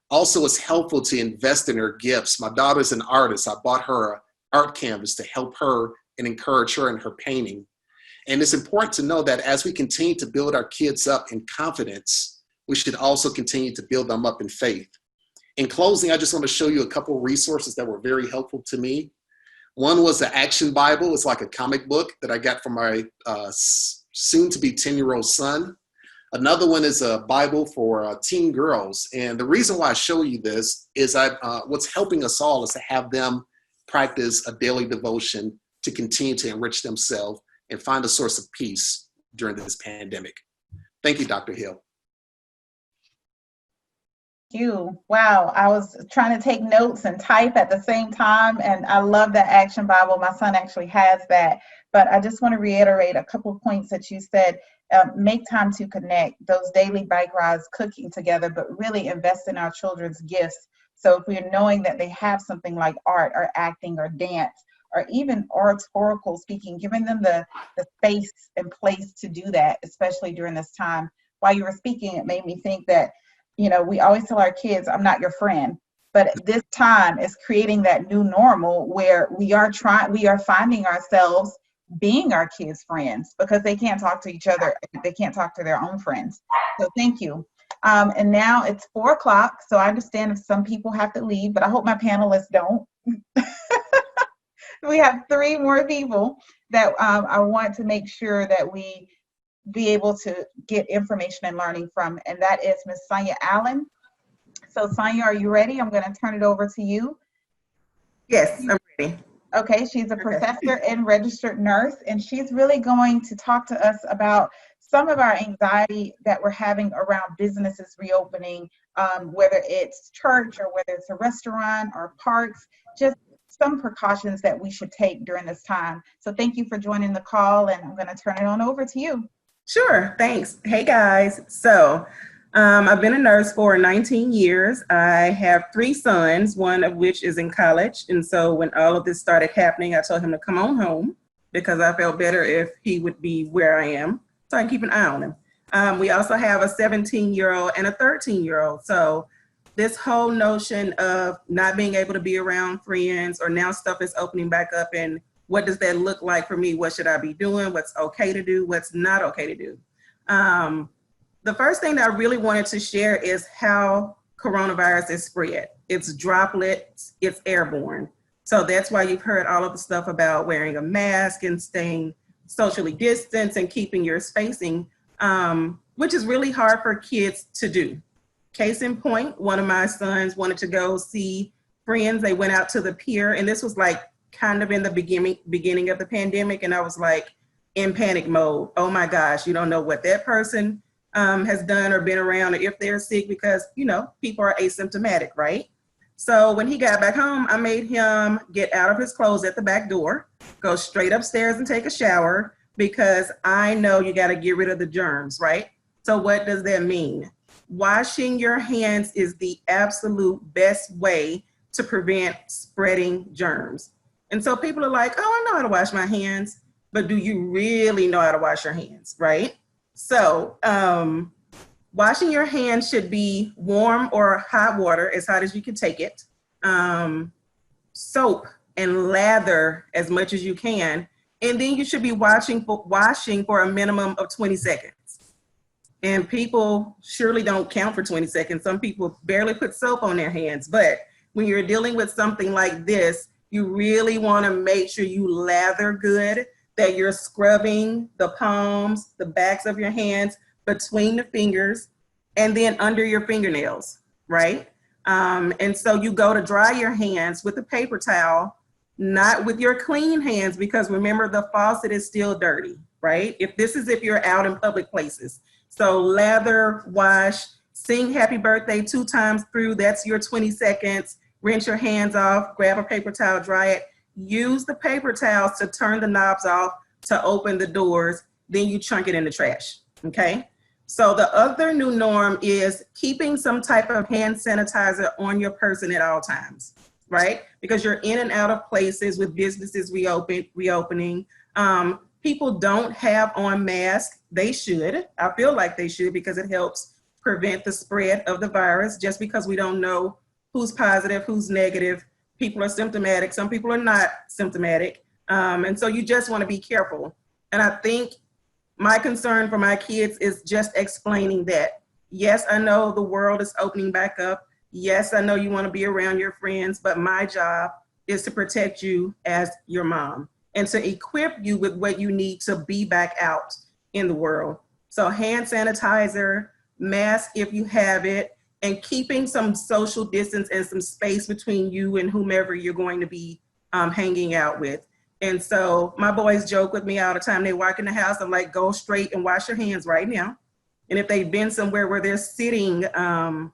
Also, it's helpful to invest in her gifts. My daughter's an artist. I bought her an art canvas to help her and encourage her in her painting. And it's important to know that as we continue to build our kids up in confidence, we should also continue to build them up in faith. In closing, I just want to show you a couple of resources that were very helpful to me. One was the Action Bible. It's like a comic book that I got from my soon-to-be 10-year-old son. Another one is a Bible for teen girls. And the reason why I show you this is what's helping us all is to have them practice a daily devotion to continue to enrich themselves and find a source of peace during this pandemic. Thank you, Dr. Hill. You. Wow, I was trying to take notes and type at the same time, and I love that Action Bible. My son actually has that, but I just want to reiterate a couple of points that you said. Make time to connect, those daily bike rides, cooking together, but really invest in our children's gifts. So if we're knowing that they have something like art or acting or dance or even oratorical speaking, giving them the space and place to do that, especially during this time. While you were speaking, it made me think that, you know, we always tell our kids, I'm not your friend, but this time is creating that new normal where we are finding ourselves being our kids' friends because they can't talk to each other. They can't talk to their own friends. So thank you. And now it's 4 o'clock. So I understand if some people have to leave, but I hope my panelists don't. We have 3 more people that I want to make sure that we be able to get information and learning from, and that is Ms. Sonya Allen. So Sonya, are you ready? I'm going to turn it over to you. Yes, I'm ready. Okay, she's a professor and registered nurse, and she's really going to talk to us about some of our anxiety that we're having around businesses reopening, whether it's church or whether it's a restaurant or parks, just some precautions that we should take during this time. So thank you for joining the call, and I'm going to turn it on over to you. Sure, thanks. Hey guys. So I've been a nurse for 19 years. I have 3 sons, one of which is in college. And so when all of this started happening, I told him to come on home because I felt better if he would be where I am so I can keep an eye on him. We also have a 17-year-old and a 13-year-old. So this whole notion of not being able to be around friends, or now stuff is opening back up, and what does that look like for me? What should I be doing? What's okay to do? What's not okay to do? The first thing that I really wanted to share is how coronavirus is spread. It's droplets, it's airborne. So that's why you've heard all of the stuff about wearing a mask and staying socially distanced and keeping your spacing, which is really hard for kids to do. Case in point, one of my sons wanted to go see friends. They went out to the pier, and this was like kind of in the beginning of the pandemic. And I was like in panic mode. Oh my gosh, you don't know what that person has done or been around, or if they're sick, because, you know, people are asymptomatic, right? So when he got back home, I made him get out of his clothes at the back door, go straight upstairs and take a shower, because I know you got to get rid of the germs, right? So what does that mean? Washing your hands is the absolute best way to prevent spreading germs. And so people are like, oh, I know how to wash my hands, but do you really know how to wash your hands, right? So washing your hands should be warm or hot water, as hot as you can take it, soap and lather as much as you can, and then you should be washing for a minimum of 20 seconds. And people surely don't count for 20 seconds. Some people barely put soap on their hands. But when you're dealing with something like this, you really want to make sure you lather good, that you're scrubbing the palms, the backs of your hands, between the fingers, and then under your fingernails, right? And so you go to dry your hands with a paper towel, not with your clean hands, because remember, the faucet is still dirty, right? If you're out in public places. So lather, wash, sing happy birthday 2 times through, that's your 20 seconds, rinse your hands off, grab a paper towel, dry it, use the paper towels to turn the knobs off to open the doors, then you chunk it in the trash, okay? So the other new norm is keeping some type of hand sanitizer on your person at all times, right? Because you're in and out of places with businesses reopening. People don't have on masks. They should. I feel like they should, because it helps prevent the spread of the virus. Just because we don't know who's positive, who's negative. People are symptomatic. Some people are not symptomatic. And so you just want to be careful. And I think my concern for my kids is just explaining that, yes, I know the world is opening back up. Yes, I know you want to be around your friends, but my job is to protect you as your mom and to equip you with what you need to be back out in the world. So hand sanitizer, mask if you have it, and keeping some social distance and some space between you and whomever you're going to be hanging out with. And so my boys joke with me all the time. They walk in the house, I'm like, go straight and wash your hands right now. And if they've been somewhere where they're sitting, out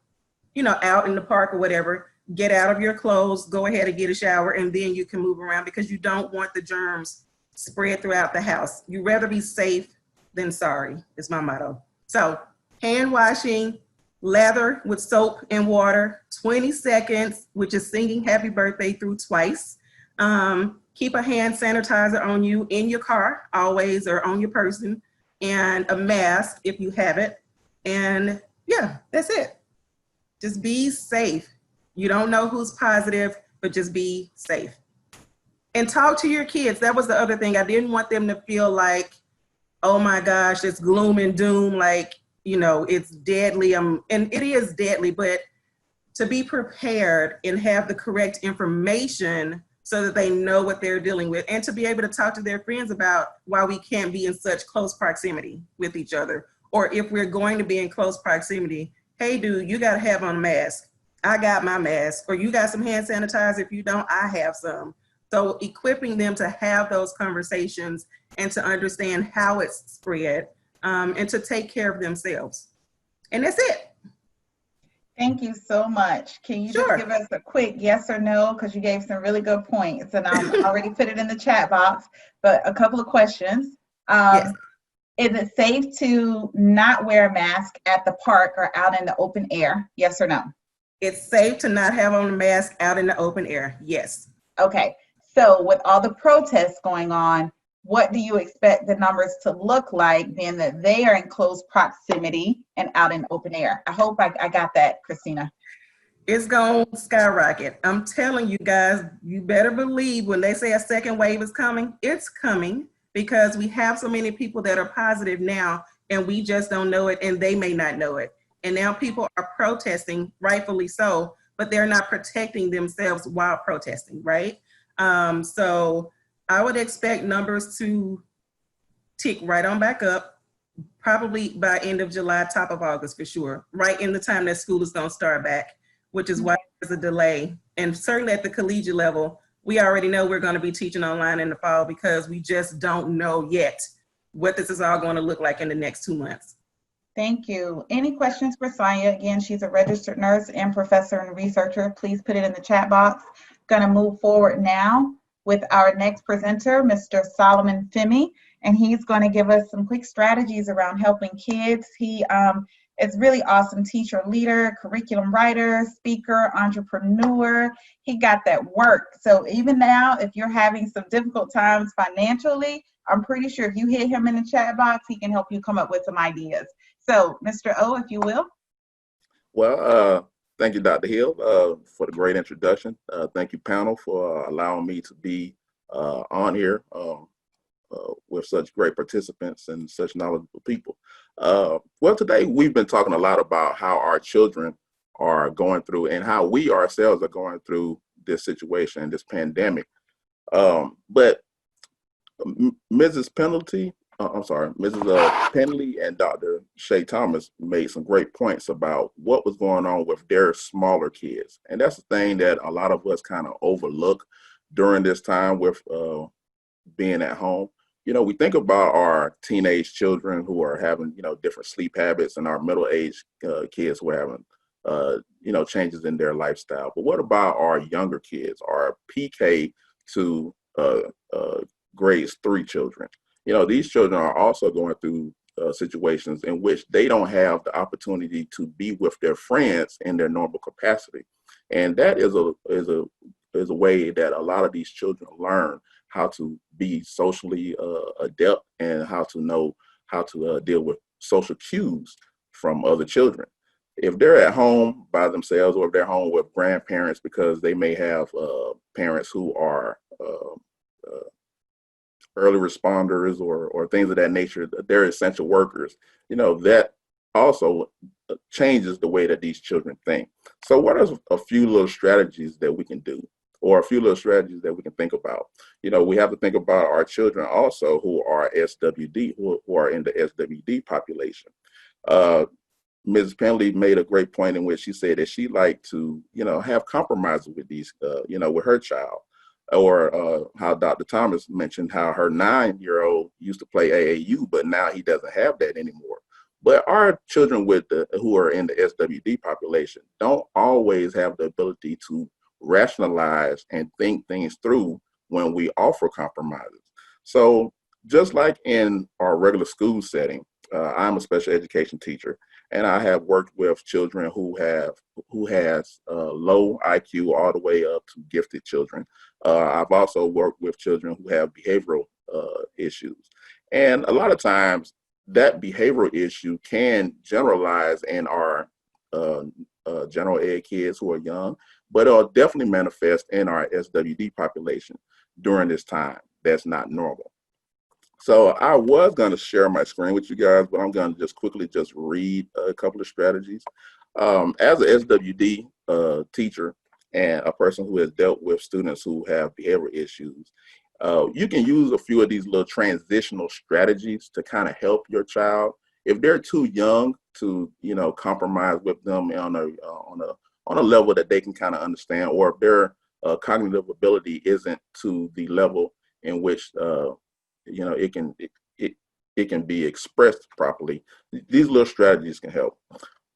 in the park or whatever, get out of your clothes, go ahead and get a shower, and then you can move around, because you don't want the germs spread throughout the house. You'd rather be safe than sorry, is my motto. So hand washing, lather with soap and water, 20 seconds, which is singing happy birthday through twice. Keep a hand sanitizer on you in your car always, or on your person, and a mask if you have it. And yeah, that's it. Just be safe. You don't know who's positive, but just be safe. And talk to your kids. That was the other thing. I didn't want them to feel like, oh my gosh, it's gloom and doom, like, it's deadly. And it is deadly, but to be prepared and have the correct information so that they know what they're dealing with, and to be able to talk to their friends about why we can't be in such close proximity with each other. Or if we're going to be in close proximity, hey dude, you gotta have on a mask. I got my mask. Or you got some hand sanitizer. If you don't, I have some. So equipping them to have those conversations and to understand how it's spread, and to take care of themselves. And that's it. Thank you so much. Can you just give us a quick yes or no? Because you gave some really good points, and I already put it in the chat box, but a couple of questions. Yes. Is it safe to not wear a mask at the park or out in the open air? Yes or no? It's safe to not have on a mask out in the open air. Yes. Okay. So with all the protests going on, what do you expect the numbers to look like, being that they are in close proximity and out in open air? I hope I got that, Christina. It's going to skyrocket. I'm telling you guys, you better believe when they say a second wave is coming, it's coming, because we have so many people that are positive now and we just don't know it, and they may not know it. And now people are protesting, rightfully so, but they're not protecting themselves while protesting, right? So I would expect numbers to tick right on back up, probably by end of July, top of August for sure, right in the time that school is going to start back, which is why there's a delay. And certainly at the collegiate level, we already know we're going to be teaching online in the fall, because we just don't know yet what this is all going to look like in the next 2 months. Thank you. Any questions for Sonya? Again, she's a registered nurse and professor and researcher. Please put it in the chat box. Going to move forward now with our next presenter, Mr. Solomon Femi, and he's going to give us some quick strategies around helping kids. He is really awesome teacher, leader, curriculum writer, speaker, entrepreneur. He got that work. So even now, if you're having some difficult times financially, I'm pretty sure if you hit him in the chat box, he can help you come up with some ideas. So, Mr. O, if you will. Well, thank you, Dr. Hill, for the great introduction. Thank you, panel, for allowing me to be on here with such great participants and such knowledgeable people. Well, today we've been talking a lot about how our children are going through and how we ourselves are going through this situation, this pandemic. But Mrs. Pendly and Dr. Shay Thomas made some great points about what was going on with their smaller kids. And that's the thing that a lot of us kind of overlook during this time with being at home. You know, we think about our teenage children who are having, different sleep habits, and our middle-aged kids who are having, changes in their lifestyle. But what about our younger kids, our PK to grades 3 children? These children are also going through situations in which they don't have the opportunity to be with their friends in their normal capacity. And that is a way that a lot of these children learn how to be socially adept and how to know how to deal with social cues from other children. If they're at home by themselves, or if they're home with grandparents, because they may have parents who are early responders or things of that nature, they're essential workers, that also changes the way that these children think. So what are a few little strategies that we can do, or a few little strategies that we can think about? We have to think about our children also who are SWD, who are in the SWD population. Ms. Pendly made a great point in which she said that she liked to, have compromises with these, with her child. Or how Dr. Thomas mentioned how her 9-year-old used to play AAU, but now he doesn't have that anymore. But our children who are in the SWD population don't always have the ability to rationalize and think things through when we offer compromises. So just like in our regular school setting, I'm a special education teacher, and I have worked with children who has low IQ all the way up to gifted children. I've also worked with children who have behavioral issues. And a lot of times that behavioral issue can generalize in our general ed kids who are young, but it'll definitely manifest in our SWD population during this time. That's not normal. So I was going to share my screen with you guys, but I'm going to just quickly read a couple of strategies. As a SWD teacher and a person who has dealt with students who have behavioral issues, you can use a few of these little transitional strategies to kind of help your child. If they're too young to, compromise with them on a level that they can kind of understand, or if their cognitive ability isn't to the level in which it can be expressed properly, these little strategies can help.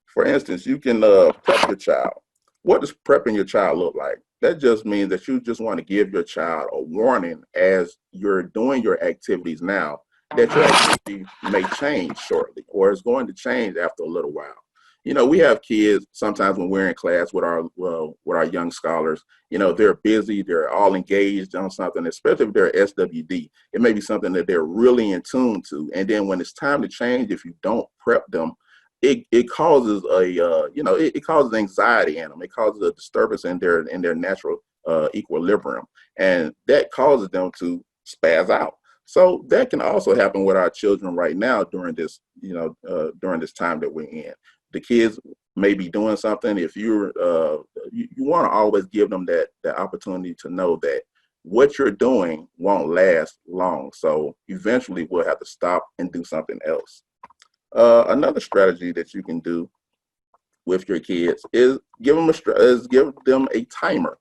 For instance, you can prep your child. What does prepping your child look like? That just means that you just want to give your child a warning as you're doing your activities now, that your activity may change shortly, or is going to change after a little while. You know, we have kids sometimes when we're in class with our young scholars, you know, they're busy, they're all engaged on something, especially if they're SWD. It may be something that they're really in tune to. And then when it's time to change, if you don't prep them, it causes it causes anxiety in them. It causes a disturbance in their natural equilibrium, and that causes them to spaz out. So that can also happen with our children right now during this time that we're in. The kids may be doing something. If you want to always give them that opportunity to know that what you're doing won't last long. So eventually we'll have to stop and do something else. Another strategy that you can do with your kids is give them a timer.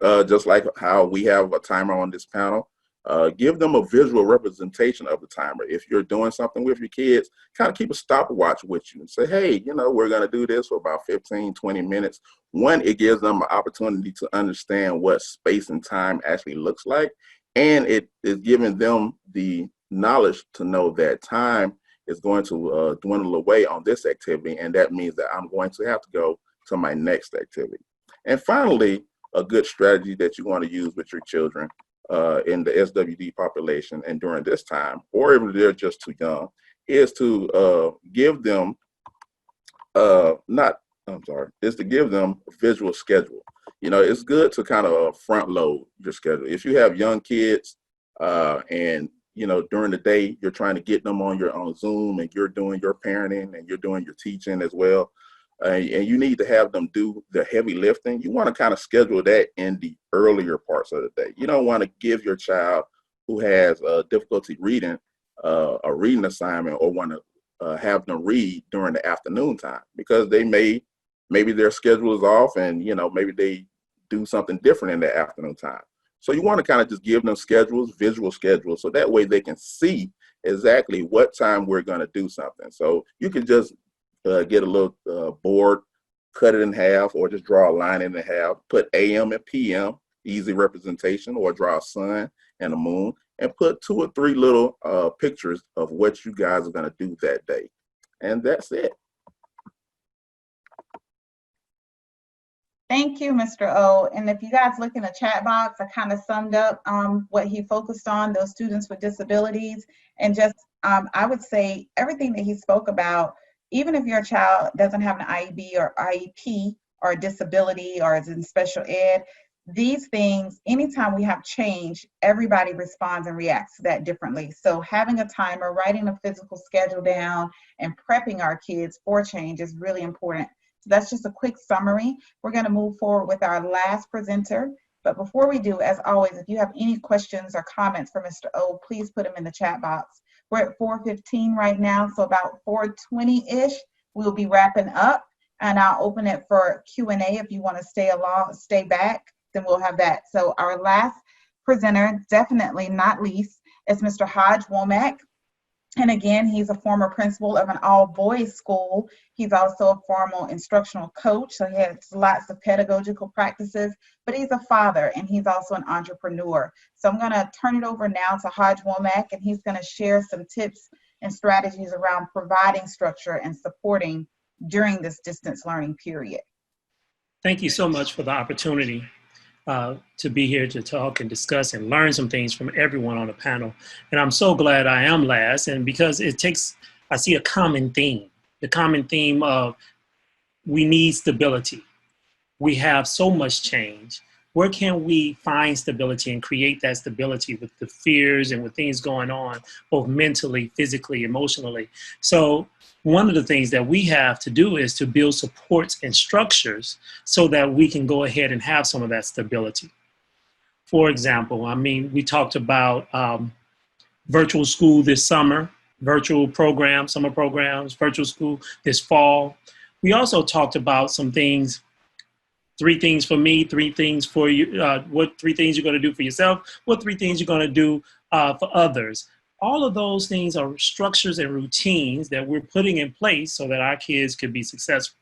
Just like how we have a timer on this panel, give them a visual representation of the timer. If you're doing something with your kids, kind of keep a stopwatch with you and say, hey, we're going to do this for about 15, 20 minutes. One, it gives them an opportunity to understand what space and time actually looks like. And it is giving them the knowledge to know that time is going to dwindle away on this activity. And that means that I'm going to have to go to my next activity. And finally, a good strategy that you want to use with your children in the SWD population and during this time, or even if they're just too young, is to give them a visual schedule. It's good to kind of front load your schedule. If you have young kids and during the day you're trying to get them on your own Zoom and you're doing your parenting and you're doing your teaching as well, and you need to have them do the heavy lifting, you want to kind of schedule that in the earlier parts of the day. You don't want to give your child who has difficulty reading a reading assignment or want to have them read during the afternoon time, because maybe their schedule is off and maybe they do something different in the afternoon time. So you want to kind of just give them visual schedules, so that way they can see exactly what time we're going to do something. So you can just get a little board, cut it in half, or just draw a line in half, put AM and PM, easy representation, or draw a sun and a moon, and put 2 or 3 little pictures of what you guys are going to do that day. And that's it. Thank you, Mr. O. And if you guys look in the chat box, I kind of summed up what he focused on, those students with disabilities. And just, I would say everything that he spoke about, even if your child doesn't have an IEB or IEP or a disability or is in special ed, these things, anytime we have change, everybody responds and reacts to that differently. So having a timer, writing a physical schedule down, and prepping our kids for change is really important. So that's just a quick summary. We're going to move forward with our last presenter. But before we do, as always, if you have any questions or comments for Mr. O, please put them in the chat box. We're at 4:15 right now, so about 4:20-ish, we'll be wrapping up. And I'll open it for Q&A if you want to stay back, then we'll have that. So our last presenter, definitely not least, is Mr. Hajj Womack. And again, he's a former principal of an all-boys school. He's also a formal instructional coach, so he has lots of pedagogical practices, but he's a father and he's also an entrepreneur. So I'm going to turn it over now to Hajj Womack, and he's going to share some tips and strategies around providing structure and supporting during this distance learning period. Thank you so much for the opportunity to be here to talk and discuss and learn some things from everyone on the panel. And I'm so glad I am last, and because I see a common theme, the common theme of we need stability. We have so much change. Where can we find stability and create that stability with the fears and with things going on, both mentally, physically, emotionally? So one of the things that we have to do is to build supports and structures so that we can go ahead and have some of that stability. For example, we talked about virtual school this summer, virtual programs, summer programs, virtual school this fall. We also talked about some things, 3 things for me, 3 things for you, what 3 things you're going to do for yourself, what 3 things you're going to do for others. All of those things are structures and routines that we're putting in place so that our kids could be successful.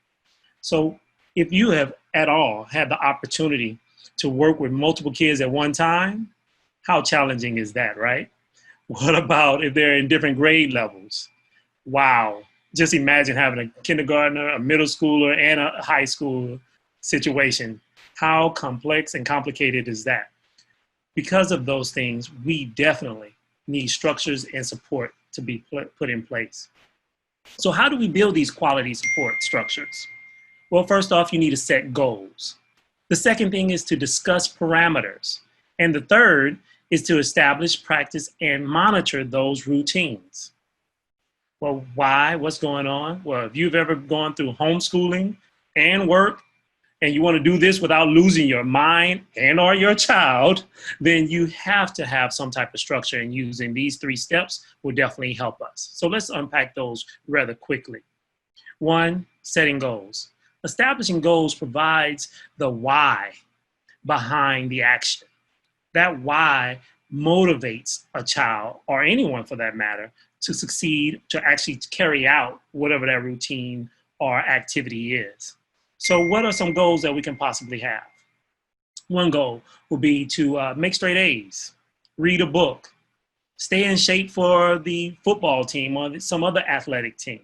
So if you have at all had the opportunity to work with multiple kids at one time, how challenging is that, right? What about if they're in different grade levels? Wow. Just imagine having a kindergartner, a middle schooler, and a high school situation. How complex and complicated is that? Because of those things, we definitely need structures and support to be put in place. So how do we build these quality support structures? Well, first off, you need to set goals. The second thing is to discuss parameters. And the third is to establish, practice, and monitor those routines. Well, why? What's going on? Well, if you've ever gone through homeschooling and work, and you want to do this without losing your mind and or your child, then you have to have some type of structure, and using these 3 steps will definitely help us. So let's unpack those rather quickly. 1, setting goals. Establishing goals provides the why behind the action. That why motivates a child, or anyone for that matter, to succeed, to actually carry out whatever that routine or activity is. So what are some goals that we can possibly have? One goal will be to make straight A's, read a book, stay in shape for the football team or some other athletic team,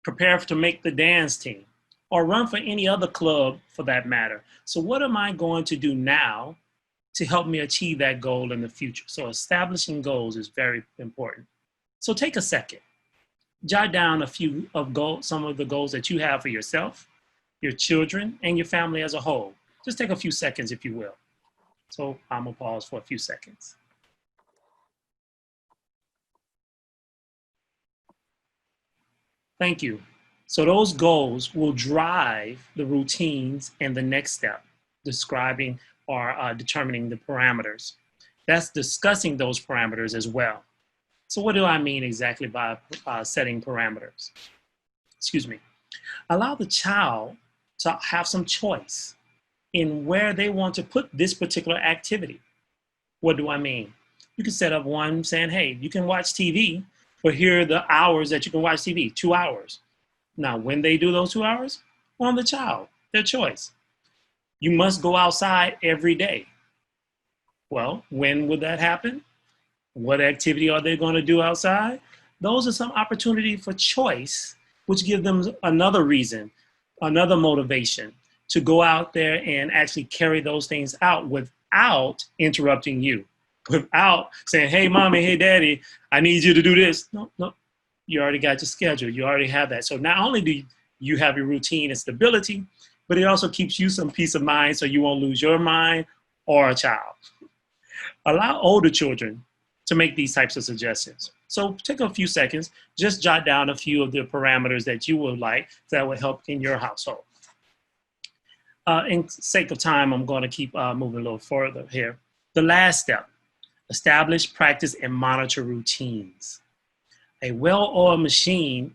prepare to make the dance team, or run for any other club for that matter. So what am I going to do now to help me achieve that goal in the future? So establishing goals is very important. So take a second, jot down a few of some of the goals that you have for yourself, your children, and your family as a whole. Just take a few seconds, if you will. So I'm gonna pause for a few seconds. Thank you. So those goals will drive the routines and the next step, describing or determining the parameters. That's discussing those parameters as well. So what do I mean exactly by setting parameters? Excuse me. Allow the child to have some choice in where they want to put this particular activity. What do I mean? You can set up one saying, hey, you can watch TV, but here are the hours that you can watch TV, 2 hours. Now, when they do those 2 hours, on the child, their choice. You must go outside every day. Well, when would that happen? What activity are they going to do outside? Those are some opportunity for choice, which give them another reason, another motivation to go out there and actually carry those things out without interrupting you, without saying, hey, mommy, hey, daddy, I need you to do this. No, you already got your schedule. You already have that. So not only do you have your routine and stability, but it also keeps you some peace of mind so you won't lose your mind or a child. Allow older children to make these types of suggestions. So take a few seconds, just jot down a few of the parameters that you would like that would help in your household. In sake of time, I'm going to keep moving a little further here. The last step, establish, practice, and monitor routines. A well-oiled machine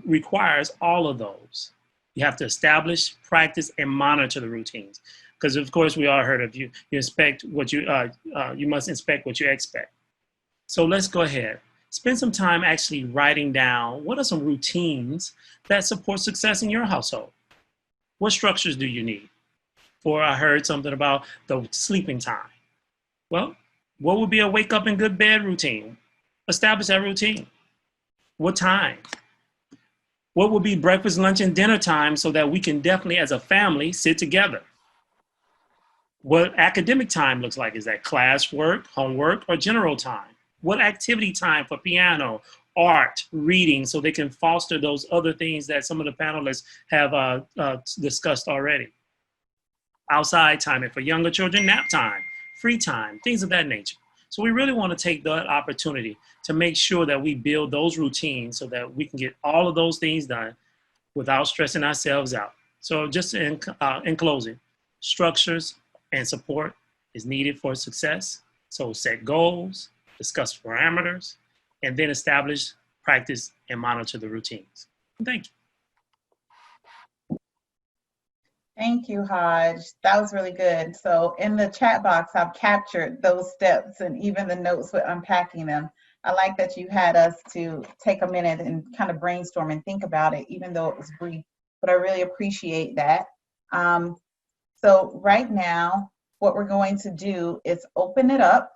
requires all of those. You have to establish, practice, and monitor the routines. Because of course, we all heard of you inspect what you must inspect what you expect. So let's go ahead. Spend some time actually writing down what are some routines that support success in your household. What structures do you need? For I heard something about the sleeping time. Well, what would be a wake up and good bed routine? Establish that routine. What time? What would be breakfast, lunch, and dinner time so that we can definitely as a family sit together? What academic time looks like? Is that classwork, homework, or general time? What activity time for piano, art, reading, so they can foster those other things that some of the panelists have discussed already? Outside time, and for younger children, nap time, free time, things of that nature. So we really want to take that opportunity to make sure that we build those routines so that we can get all of those things done without stressing ourselves out. So just in closing, structures and support is needed for success. So set goals, discuss parameters, and then establish, practice, and monitor the routines. Thank you. Thank you, Hajj. That was really good. So in the chat box, I've captured those steps and even the notes with unpacking them. I like that you had us to take a minute and kind of brainstorm and think about it, even though it was brief, but I really appreciate that. So right now, what we're going to do is open it up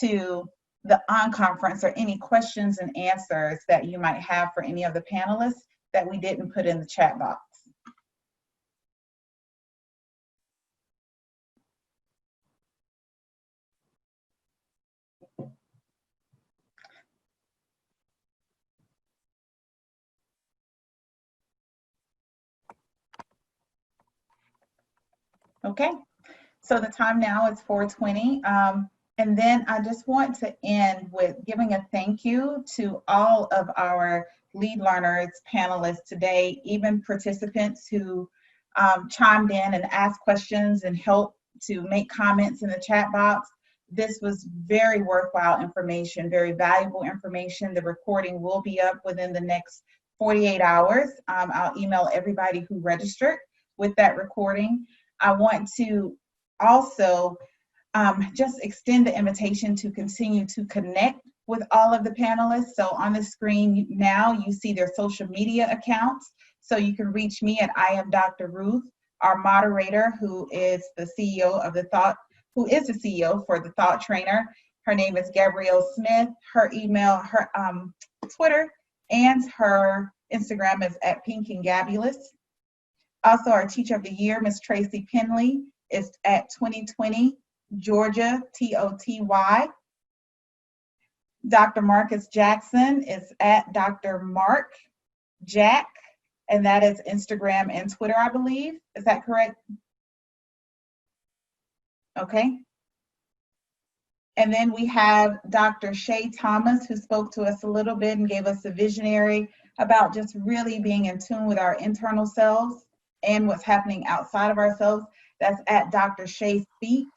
to the conference or any questions and answers that you might have for any of the panelists that we didn't put in the chat box. Okay, so the time now is 4:20. And then I just want to end with giving a thank you to all of our lead learners, panelists today, even participants who chimed in and asked questions and helped to make comments in the chat box. This was very worthwhile information, very valuable information. The recording will be up within the next 48 hours. I'll email everybody who registered with that recording. I want to also just extend the invitation to continue to connect with all of the panelists. So on the screen now, you see their social media accounts. So you can reach me at I am Dr. Ruth, our moderator, who is the CEO for the Thought Trainer. Her name is Gabrielle Smith. Her email, her Twitter, and her Instagram is at Pink and Gabulous. Also, our Teacher of the Year, Miss Tracey Pendly, is at 2020 Georgia TOTY. Dr. Marcus Jackson is at Dr. Mark Jack, and that is Instagram and Twitter, I believe. Is that correct? Okay. And then we have Dr. Shay Thomas, who spoke to us a little bit and gave us a visionary about just really being in tune with our internal selves and what's happening outside of ourselves. That's at Dr. Shay Speak.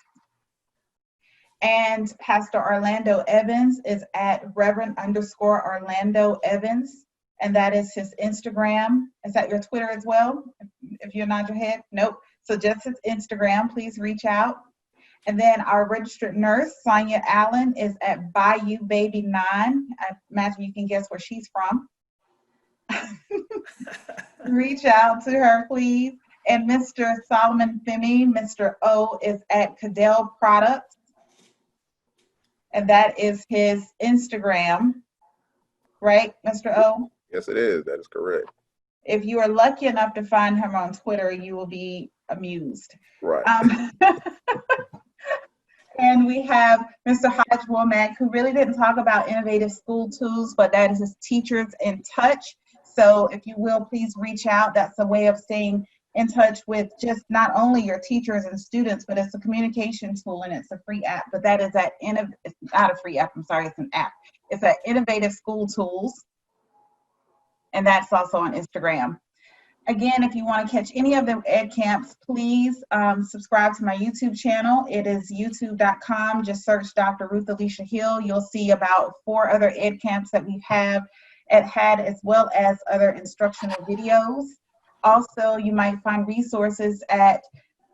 And Pastor Orlando Evans is at Reverend_Orlando Evans, and that is his Instagram. Is that your Twitter as well? If you're nod your head, nope. So just his Instagram, please reach out. And then our registered nurse, Sonya Allen, is at Bayou Baby 9. I imagine you can guess where she's from. Reach out to her, please. And Mr. Solomon Femi, Mr. O, is at Cadell Products. And that is his Instagram, right, Mr. O? Yes, it is. That is correct. If you are lucky enough to find him on Twitter, you will be amused. Right. And we have Mr. Hajj Womack, who really didn't talk about innovative school tools, but that is his Teachers in Touch. So if you will, please reach out. That's a way of staying in touch with just not only your teachers and students, but it's a communication tool and it's a free app. But that is at, it's not a free app, I'm sorry, it's an app. It's at Innovative School Tools. And that's also on Instagram. Again, if you want to catch any of the Edcamps, please subscribe to my YouTube channel. It is youtube.com. Just search Dr. Ruth Alisha Hill. You'll see about 4 other Edcamps that we have had, as well as other instructional videos. Also, you might find resources at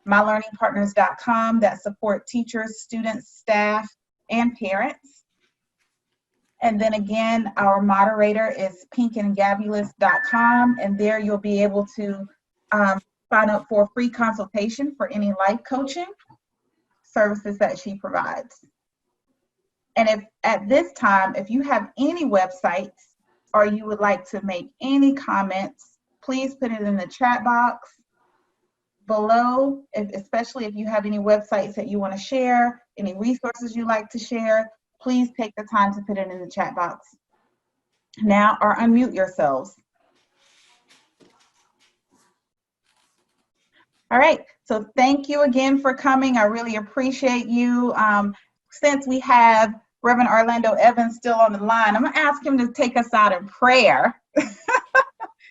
mylearningpartners.com that support teachers, students, staff, and parents. And then again, our moderator is pinkandgabulous.com, and there you'll be able to sign up for a free consultation for any life coaching services that she provides. And if at this time, if you have any websites or you would like to make any comments, please put it in the chat box below, especially if you have any websites that you want to share, any resources you like to share, please take the time to put it in the chat box now or unmute yourselves. All right, so thank you again for coming. I really appreciate you. Since we have Reverend Orlando Evans still on the line, I'm gonna ask him to take us out in prayer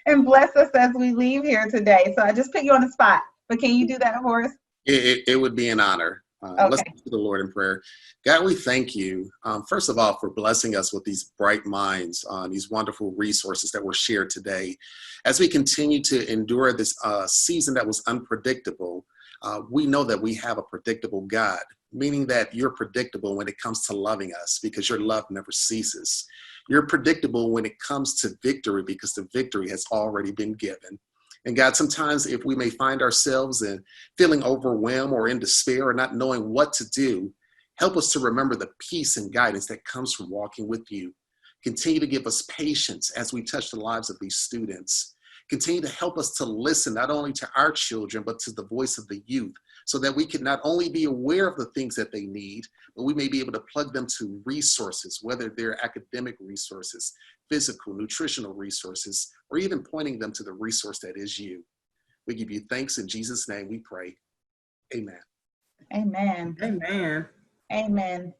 and bless us as we leave here today. So I just put you on the spot, but can you do that for us? It would be an honor. Okay. Let's go to the Lord in prayer. God, we thank you, first of all, for blessing us with these bright minds, these wonderful resources that were shared today. As we continue to endure this season that was unpredictable, we know that we have a predictable God, meaning that you're predictable when it comes to loving us because your love never ceases. You're predictable when it comes to victory because the victory has already been given. And God, sometimes if we may find ourselves in feeling overwhelmed or in despair or not knowing what to do, Help us to remember the peace and guidance that comes from walking with you. Continue to give us patience as we touch the lives of these students. Continue to help us to listen not only to our children, but to the voice of the youth, so that we can not only be aware of the things that they need, but we may be able to plug them to resources, whether they're academic resources, physical, nutritional resources, or even pointing them to the resource that is you. We give you thanks in Jesus' name we pray. Amen. Amen. Amen. Amen.